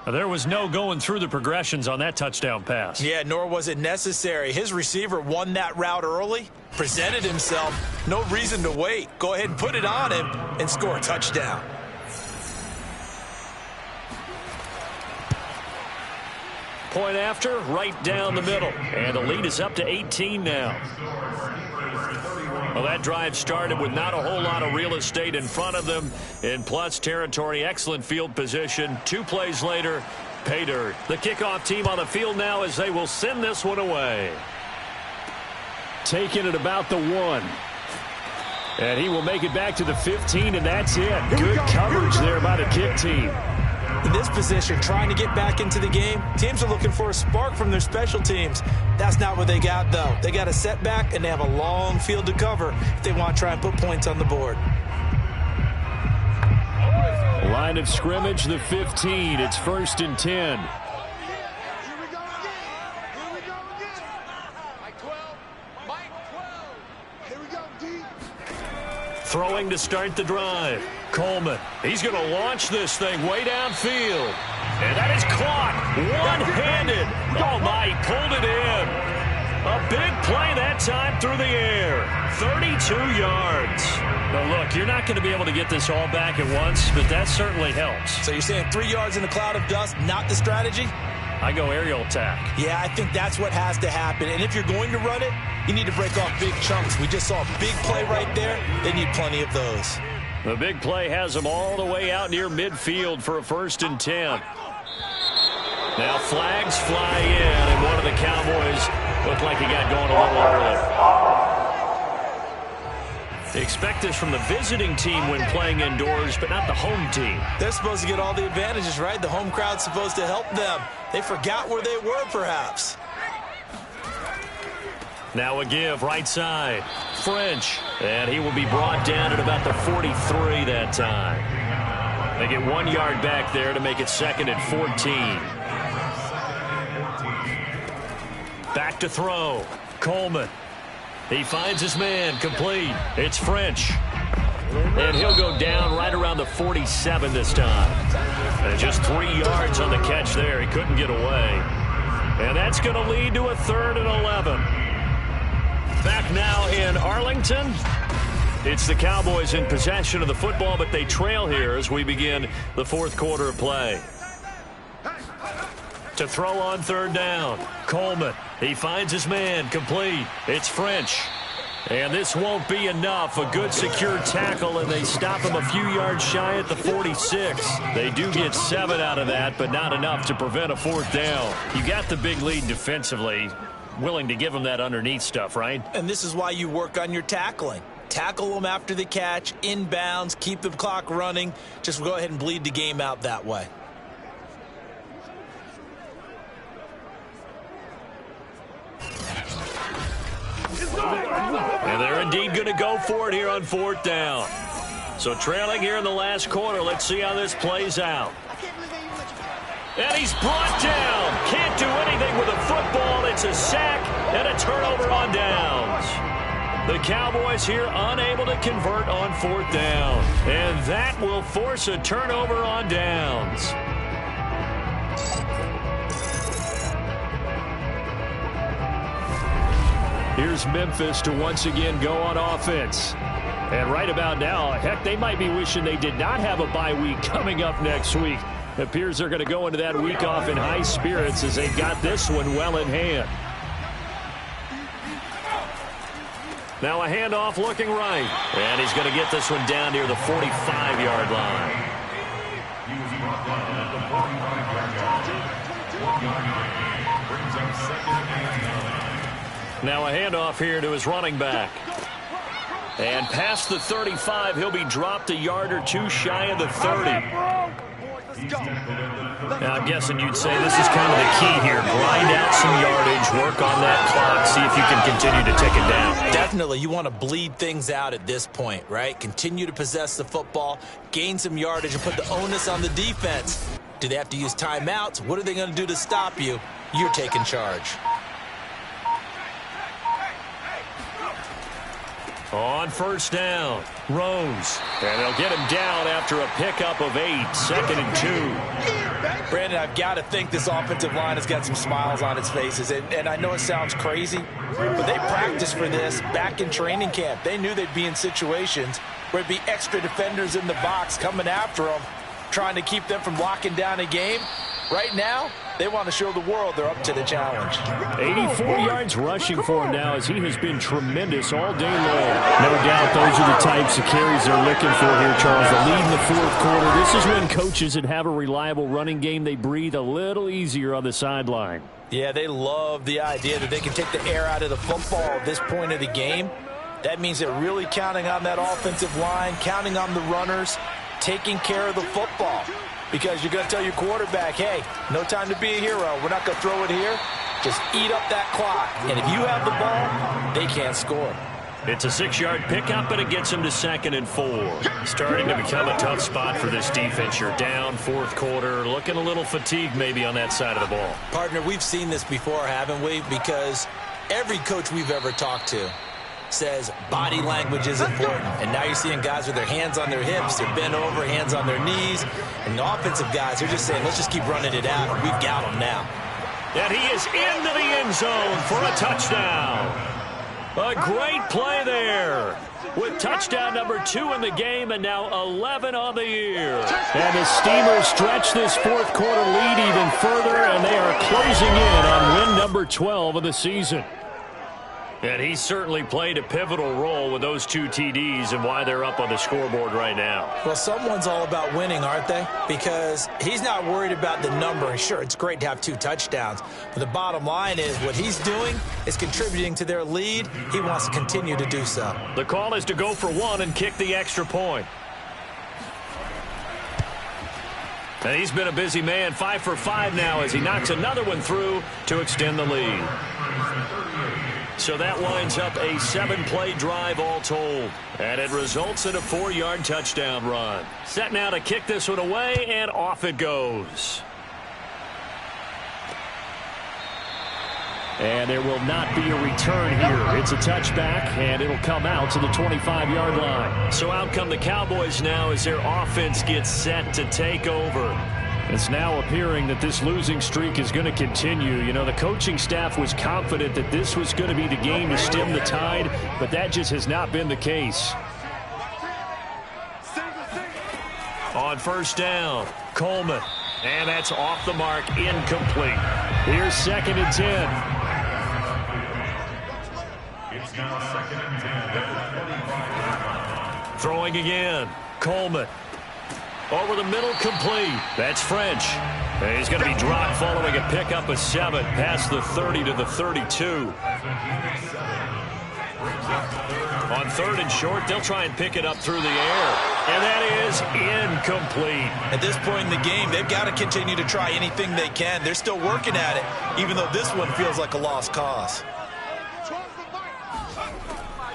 There was no going through the progressions on that touchdown pass. Yeah, nor was it necessary. His receiver won that route early, presented himself. No reason to wait. Go ahead and put it on him and score a touchdown. Point after, right down the middle. And the lead is up to 18 now. Well, that drive started with not a whole lot of real estate in front of them. In plus territory, excellent field position. 2 plays later, pay dirt. The kickoff team on the field now as they will send this one away. Taking it about the 1. And he will make it back to the 15, and that's it. Good coverage there by the kick team. In this position, trying to get back into the game, teams are looking for a spark from their special teams. That's not what they got, though. They got a setback, and they have a long field to cover if they want to try and put points on the board. Line of scrimmage, the 15. It's 1st and 10. Throwing to start the drive. Coleman. He's going to launch this thing way downfield. And that is caught one-handed. Oh, my, he pulled it in. A big play that time through the air. 32 yards. Now, look, you're not going to be able to get this all back at once, but that certainly helps. So you're saying 3 yards in a cloud of dust, not the strategy? I go aerial attack. Yeah, I think that's what has to happen. And if you're going to run it, you need to break off big chunks. We just saw a big play right there. They need plenty of those. The big play has them all the way out near midfield for a 1st and 10. Now flags fly in, and one of the Cowboys looked like he got going a little early. They expect this from the visiting team when playing indoors, but not the home team. They're supposed to get all the advantages, right? The home crowd's supposed to help them. They forgot where they were, perhaps. Now a give, right side. French. And he will be brought down at about the 43 that time. They get 1 yard back there to make it 2nd and 14. Back to throw. Coleman. He finds his man, complete. It's French. And he'll go down right around the 47 this time. And just 3 yards on the catch there. He couldn't get away. And that's going to lead to a 3rd and 11. Back now in Arlington. It's the Cowboys in possession of the football, but they trail here as we begin the 4th quarter of play. To throw on 3rd down. Coleman. He finds his man, complete. It's French. And this won't be enough. A good secure tackle, and they stop him a few yards shy at the 46. They do get 7 out of that, but not enough to prevent a 4th down. You got the big lead defensively. Willing to give him that underneath stuff, right? And this is why you work on your tackling. Tackle them after the catch, inbounds, keep the clock running. Just go ahead and bleed the game out that way. And they're indeed going to go for it here on 4th down. So trailing here in the last quarter. Let's see how this plays out. And he's brought down. Can't do anything with a football. It's a sack and a turnover on downs. The Cowboys here unable to convert on 4th down. And that will force a turnover on downs. Here's Memphis to once again go on offense. And right about now, heck, they might be wishing they did not have a bye week coming up next week. It appears they're going to go into that week off in high spirits as they got this one well in hand. Now a handoff looking right. And he's going to get this one down near the 45-yard line. Now a handoff here to his running back. And past the 35, he'll be dropped a yard or two shy of the 30. Now, I'm guessing you'd say this is kind of the key here. Grind out some yardage, work on that clock, see if you can continue to take it down. Definitely, you want to bleed things out at this point, right? Continue to possess the football, gain some yardage, and put the onus on the defense. Do they have to use timeouts? What are they going to do to stop you? You're taking charge. On first down, Rose. And they'll get him down after a pickup of 8, 2nd and 2. Brandon, I've got to think this offensive line has got some smiles on its faces. And I know it sounds crazy, but they practiced for this back in training camp. They knew they'd be in situations where it'd be extra defenders in the box coming after them, trying to keep them from locking down a game. Right now, they want to show the world they're up to the challenge. 84 yards rushing for him now as he has been tremendous all day long. No doubt those are the types of carries they're looking for here, Charles. The lead in the fourth quarter. This is when coaches that have a reliable running game, they breathe a little easier on the sideline. Yeah, they love the idea that they can take the air out of the football at this point of the game. That means they're really counting on that offensive line, counting on the runners, taking care of the football. Because you're going to tell your quarterback, hey, no time to be a hero. We're not going to throw it here. Just eat up that clock. And if you have the ball, they can't score. It's a 6-yard pickup, and it gets him to 2nd and 4. Starting to become a tough spot for this defense. You're down fourth quarter, looking a little fatigued maybe on that side of the ball. Partner, we've seen this before, haven't we? Because every coach we've ever talked to says body language is important. And now you're seeing guys with their hands on their hips, they're bent over, hands on their knees. And the offensive guys, they're just saying, let's just keep running it out, and we've got them now. And he is into the end zone for a touchdown. A great play there. With touchdown number 2 in the game and now 11 on the year. And the Steamers stretch this fourth quarter lead even further, and they are closing in on win number 12 of the season. And he certainly played a pivotal role with those 2 TDs and why they're up on the scoreboard right now. Well, someone's all about winning, aren't they? Because he's not worried about the number. Sure, it's great to have 2 touchdowns. But the bottom line is what he's doing is contributing to their lead. He wants to continue to do so. The call is to go for 1 and kick the extra point. And he's been a busy man, 5 for 5 now as he knocks another one through to extend the lead. So that winds up a 7-play drive all told. And it results in a 4-yard touchdown run. Set now to kick this one away, and off it goes. And there will not be a return here. It's a touchback, and it'll come out to the 25-yard line. So out come the Cowboys now as their offense gets set to take over. It's now appearing that this losing streak is going to continue. You know, the coaching staff was confident that this was going to be the game to stem the tide, but that just has not been the case. On first down, Coleman. And that's off the mark, incomplete. Here's 2nd and 10. It's now 2nd and 10. Throwing again, Coleman. Over the middle, complete. That's French. And he's going to be dropped following a pickup of 7 past the 30 to the 32. On 3rd and short, they'll try and pick it up through the air. And that is incomplete. At this point in the game, they've got to continue to try anything they can. They're still working at it, even though this one feels like a lost cause.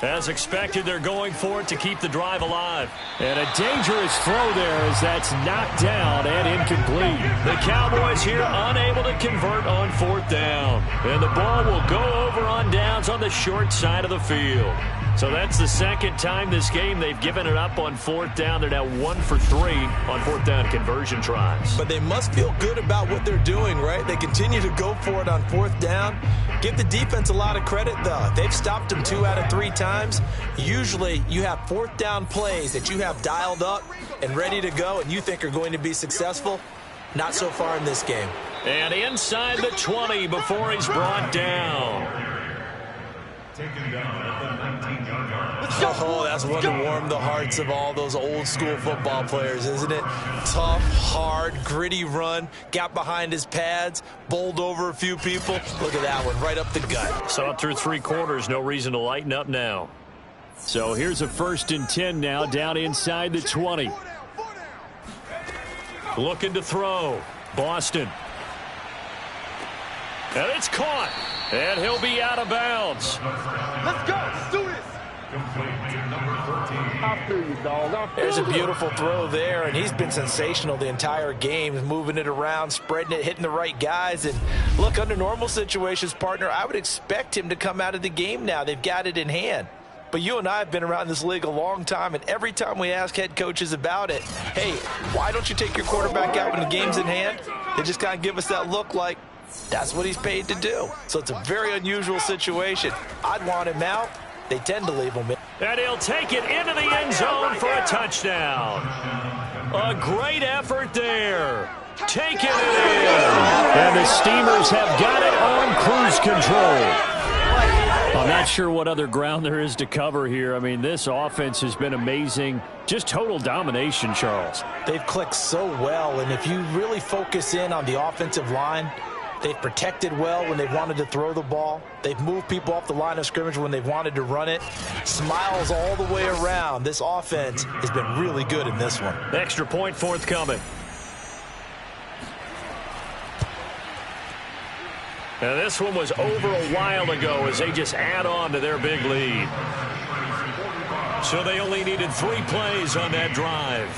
As expected, they're going for it to keep the drive alive. And a dangerous throw there as that's knocked down and incomplete. The Cowboys here unable to convert on 4th down. And the ball will go over on downs on the short side of the field. So that's the 2nd time this game they've given it up on 4th down. They're now 1 for 3 on 4th down conversion tries. But they must feel good about what they're doing, right? They continue to go for it on 4th down. Give the defense a lot of credit, though. They've stopped them 2 out of 3 times. Usually you have 4th down plays that you have dialed up and ready to go and you think are going to be successful. Not so far in this game. And inside the 20 before he's brought down. Taken down at the 19-yard line. Oh, that's one to warm the hearts of all those old school football players, isn't it? Tough, hard, gritty run, got behind his pads, bowled over a few people. Look at that one, right up the gut. So up through 3 quarters, no reason to lighten up now. So here's a 1st and 10 now, down inside the 20. Looking to throw. Boston. And it's caught. And he'll be out of bounds. Let's go. Let's do this. There's a beautiful throw there, and he's been sensational the entire game, moving it around, spreading it, hitting the right guys. And look, under normal situations, partner, I would expect him to come out of the game now. They've got it in hand. But you and I have been around this league a long time, and every time we ask head coaches about it, hey, why don't you take your quarterback out when the game's in hand? They just kind of give us that look like that's what he's paid to do. So it's a very unusual situation. I'd want him out. They tend to leave him in. And he'll take it into the end zone for a touchdown. A great effort there. Taking it in. And the Steamers have got it on cruise control. I'm not sure what other ground there is to cover here. I mean, this offense has been amazing. Just total domination, Charles. They've clicked so well, and if you really focus in on the offensive line, they've protected well when they've wanted to throw the ball. They've moved people off the line of scrimmage when they've wanted to run it. Smiles all the way around. This offense has been really good in this one. Extra point forthcoming. And this one was over a while ago as they just add on to their big lead. So they only needed 3 plays on that drive.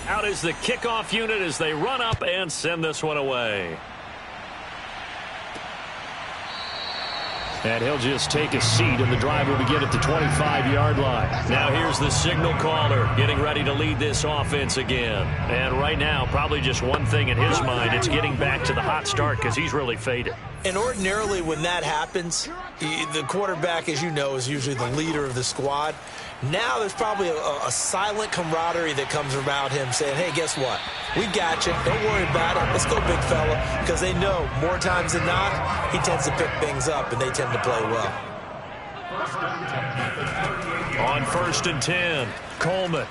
Out is the kickoff unit as they run up and send this one away. And he'll just take a seat, and the drive will begin at the 25-yard line. Now here's the signal caller getting ready to lead this offense again. And right now, probably just one thing in his mind. It's getting back to the hot start because he's really faded. And ordinarily when that happens, the quarterback, as you know, is usually the leader of the squad. Now there's probably a silent camaraderie that comes around him saying, hey, guess what? We got you. Don't worry about it. Let's go, big fella. Because they know more times than not, he tends to pick things up, and they tend to play well. On 1st and 10, Coleman.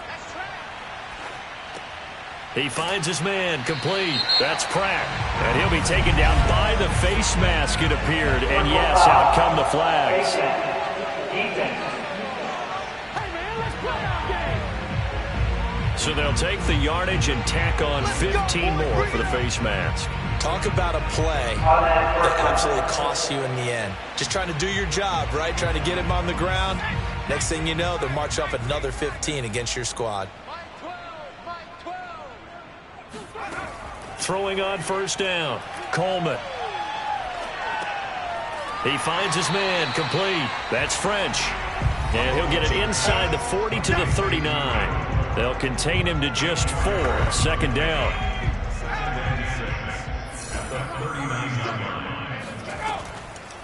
He finds his man, complete. That's Pratt. And he'll be taken down by the face mask, it appeared. And yes, out come the flags. So they'll take the yardage and tack on 15 more for the face mask. Talk about a play that absolutely costs you in the end. Just trying to do your job, right? Trying to get him on the ground. Next thing you know, they'll march off another 15 against your squad. Throwing on 1st down, Coleman. He finds his man, complete. That's French. And he'll get it inside the 40 to the 39. They'll contain him to just 4. 2nd down.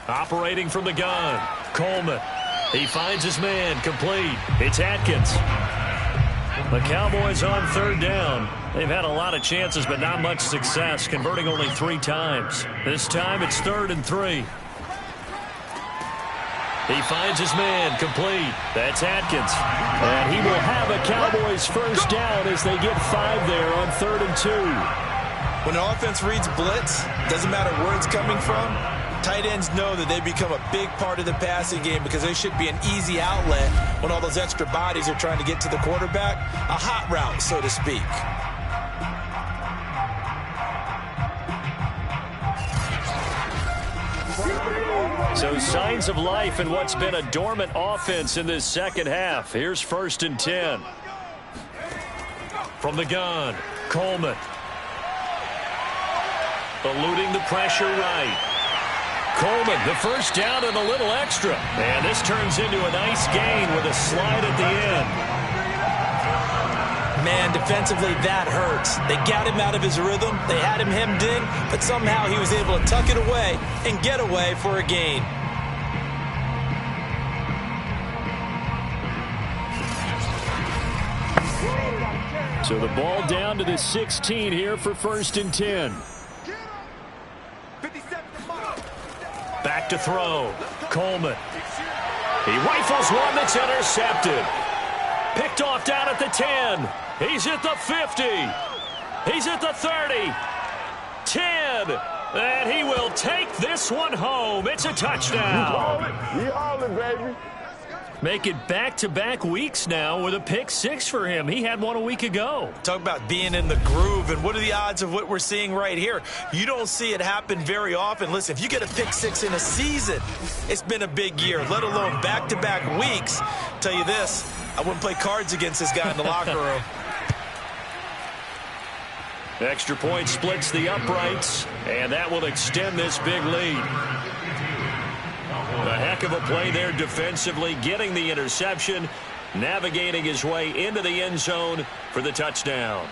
Operating from the gun, Coleman. He finds his man, complete. It's Atkins. The Cowboys on 3rd down. They've had a lot of chances, but not much success, converting only 3 times. This time it's 3rd and 3. He finds his man, complete. That's Atkins. And he will have a Cowboys 1st down as they get 5 there on 3rd and 2. When the offense reads blitz, doesn't matter where it's coming from, tight ends know that they become a big part of the passing game because they should be an easy outlet when all those extra bodies are trying to get to the quarterback. A hot route, so to speak. So signs of life in what's been a dormant offense in this 2nd half. Here's 1st and 10. From the gun, Coleman. Eluding the pressure right. Coleman, the 1st down and a little extra. And this turns into a nice gain with a slide at the end. Man, defensively, that hurts. They got him out of his rhythm. They had him hemmed in, but somehow he was able to tuck it away and get away for a gain. So the ball down to the 16 here for 1st and 10. Back to throw. Coleman. He rifles one that's intercepted. Picked off down at the 10. He's at the 50. He's at the 30. 10. And he will take this one home. It's a touchdown. You haul it, baby. Make it back-to-back weeks now with a pick 6 for him. He had one a week ago. Talk about being in the groove, and what are the odds of what we're seeing right here? You don't see it happen very often. Listen, if you get a pick 6 in a season, it's been a big year, let alone back-to-back weeks. Tell you this, I wouldn't play cards against this guy in the locker room. Extra point splits the uprights, and that will extend this big lead. A heck Heck of a play there defensively, getting the interception, navigating his way into the end zone for the touchdown.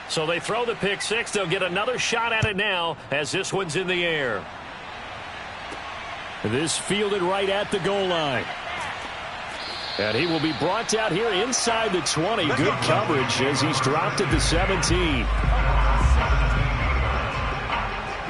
So they throw the pick six. They'll get another shot at it now as this one's in the air. This fielded right at the goal line. And he will be brought out here inside the 20. Good coverage as he's dropped at the 17.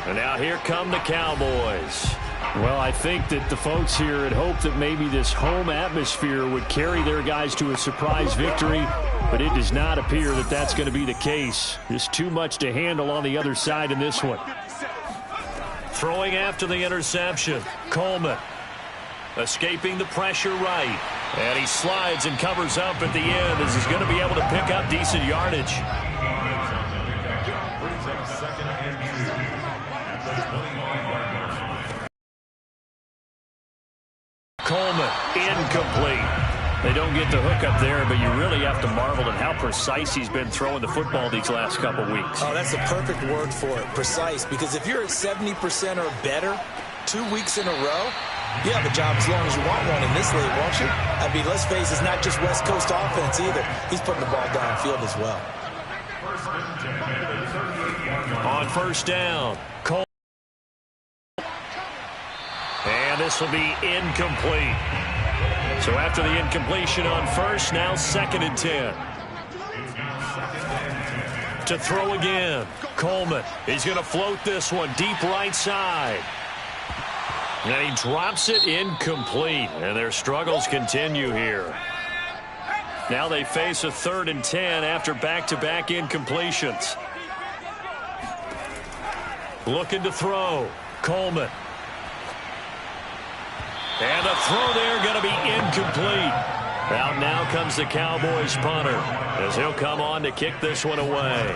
And now here come the Cowboys. Well, I think that the folks here had hoped that maybe this home atmosphere would carry their guys to a surprise victory, but it does not appear that that's going to be the case. Just too much to handle on the other side in this one. Throwing after the interception, Coleman. Escaping the pressure right. And he slides and covers up at the end as he's going to be able to pick up decent yardage. Coleman, incomplete. They don't get the hook up there, but you really have to marvel at how precise he's been throwing the football these last couple weeks. Oh, that's the perfect word for it, precise. Because if you're at 70% or better 2 weeks in a row, you have a job as long as you want one in this league, won't you? I mean, let's face it, it's not just West Coast offense either. He's putting the ball downfield as well. On first down, Cole. And this will be incomplete. So after the incompletion on first, now 2nd and 10. To throw again, Coleman. He's going to float this one deep right side. And he drops it incomplete. And their struggles continue here. Now they face a 3rd and 10 after back-to-back incompletions. Looking to throw, Coleman. And the throw there going to be incomplete. Out now comes the Cowboys punter as he'll come on to kick this one away.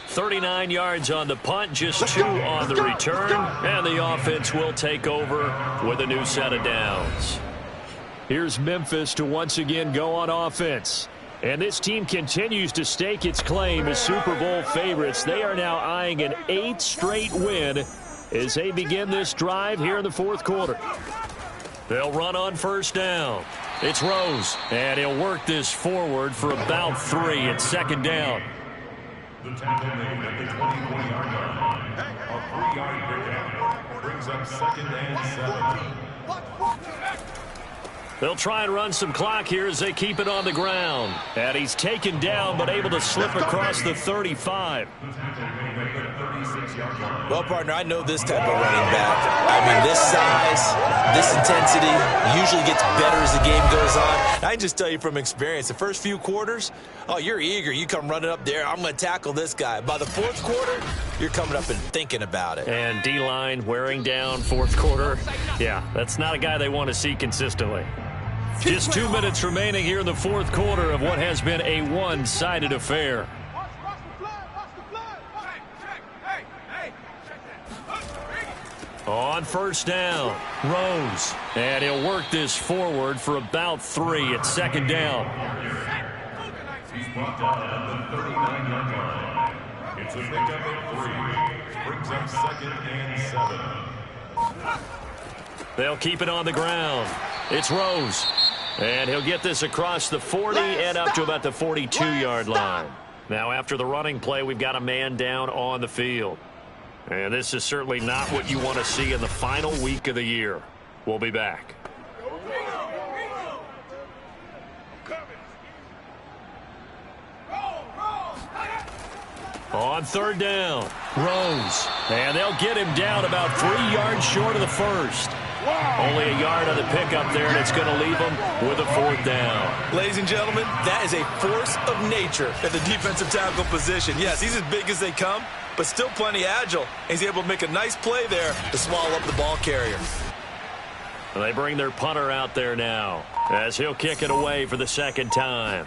39 yards on the punt, just 2 on the return, and the offense will take over with a new set of downs. Here's Memphis to once again go on offense. And this team continues to stake its claim as Super Bowl favorites. They are now eyeing an 8th straight win as they begin this drive here in the 4th quarter. They'll run on first down. It's Rose, and he'll work this forward for about 3 at 2nd down. The tackle made at the 24-yard line. A 3-yard pickup brings up 2nd and 7. They'll try and run some clock here as they keep it on the ground. And he's taken down but able to slip across the 35. Well, partner, I know this type of running back. I mean, this size, this intensity usually gets better as the game goes on. I can just tell you from experience, the first few quarters, oh, you're eager. You come running up there, I'm going to tackle this guy. By the 4th quarter, you're coming up and thinking about it. And D-line wearing down 4th quarter. Yeah, that's not a guy they want to see consistently. Just 2 minutes remaining here in the 4th quarter of what has been a one-sided affair. On first down, Rose. And he'll work this forward for about 3 at 2nd down. He's brought down at the 39-yard line. It's a pickup at 3. Brings up 2nd and 7. They'll keep it on the ground. It's Rose. And he'll get this across the 40 and up to about the 42-yard line. Now, after the running play, we've got a man down on the field. And this is certainly not what you want to see in the final week of the year. We'll be back. On 3rd down, Rose. And they'll get him down about 3 yards short of the 1st. Only a yard on the pickup there, and it's going to leave them with a 4th down. Ladies and gentlemen, that is a force of nature at the defensive tackle position. Yes, he's as big as they come, but still plenty agile. He's able to make a nice play there to swallow up the ball carrier. They bring their punter out there now as he'll kick it away for the 2nd time.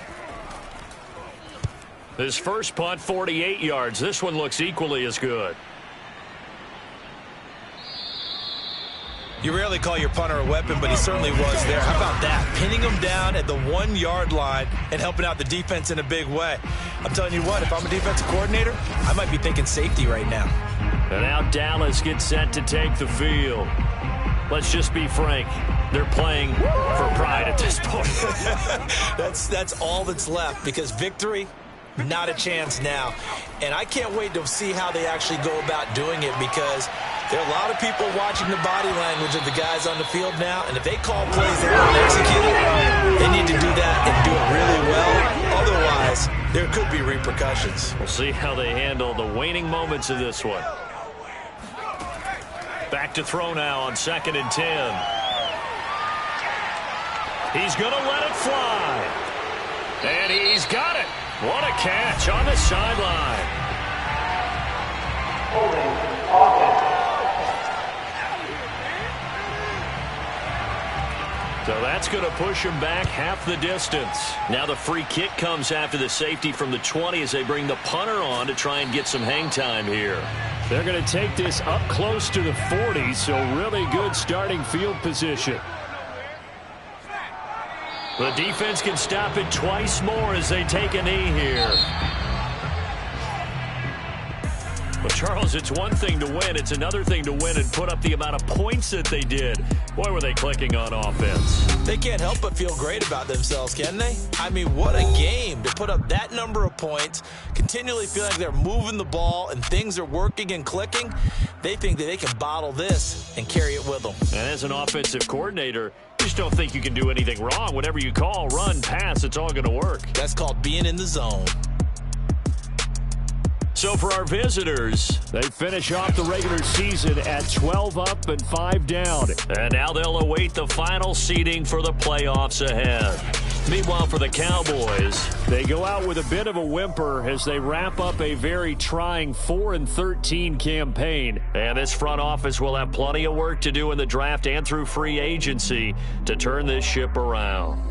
His first punt, 48 yards. This one looks equally as good. You rarely call your punter a weapon, but he certainly was there. How about that? Pinning him down at the 1-yard line and helping out the defense in a big way. I'm telling you what, if I'm a defensive coordinator, I might be thinking safety right now. And now Dallas gets set to take the field. Let's just be frank. They're playing for pride at this point. That's all that's left, because victory, not a chance now. And I can't wait to see how they actually go about doing it, because there are a lot of people watching the body language of the guys on the field now, and if they call plays that aren't executed, they need to do that and do it really well. Otherwise, there could be repercussions. We'll see how they handle the waning moments of this one. Back to throw now on 2nd and 10. He's going to let it fly. And he's got it. What a catch on the sideline. So that's going to push him back half the distance. Now the free kick comes after the safety from the 20 as they bring the punter on to try and get some hang time here. They're going to take this up close to the 40, so really good starting field position. The defense can stop it twice more as they take a knee here. Well, Charles, it's one thing to win. It's another thing to win and put up the amount of points that they did. Boy, were they clicking on offense. They can't help but feel great about themselves, can they? I mean, what a game to put up that number of points, continually feel like they're moving the ball and things are working and clicking. They think that they can bottle this and carry it with them. And as an offensive coordinator, you just don't think you can do anything wrong. Whatever you call, run, pass, it's all going to work. That's called being in the zone. So for our visitors, they finish off the regular season at 12 up and 5 down. And now they'll await the final seeding for the playoffs ahead. Meanwhile, for the Cowboys, they go out with a bit of a whimper as they wrap up a very trying 4-13 campaign. And this front office will have plenty of work to do in the draft and through free agency to turn this ship around.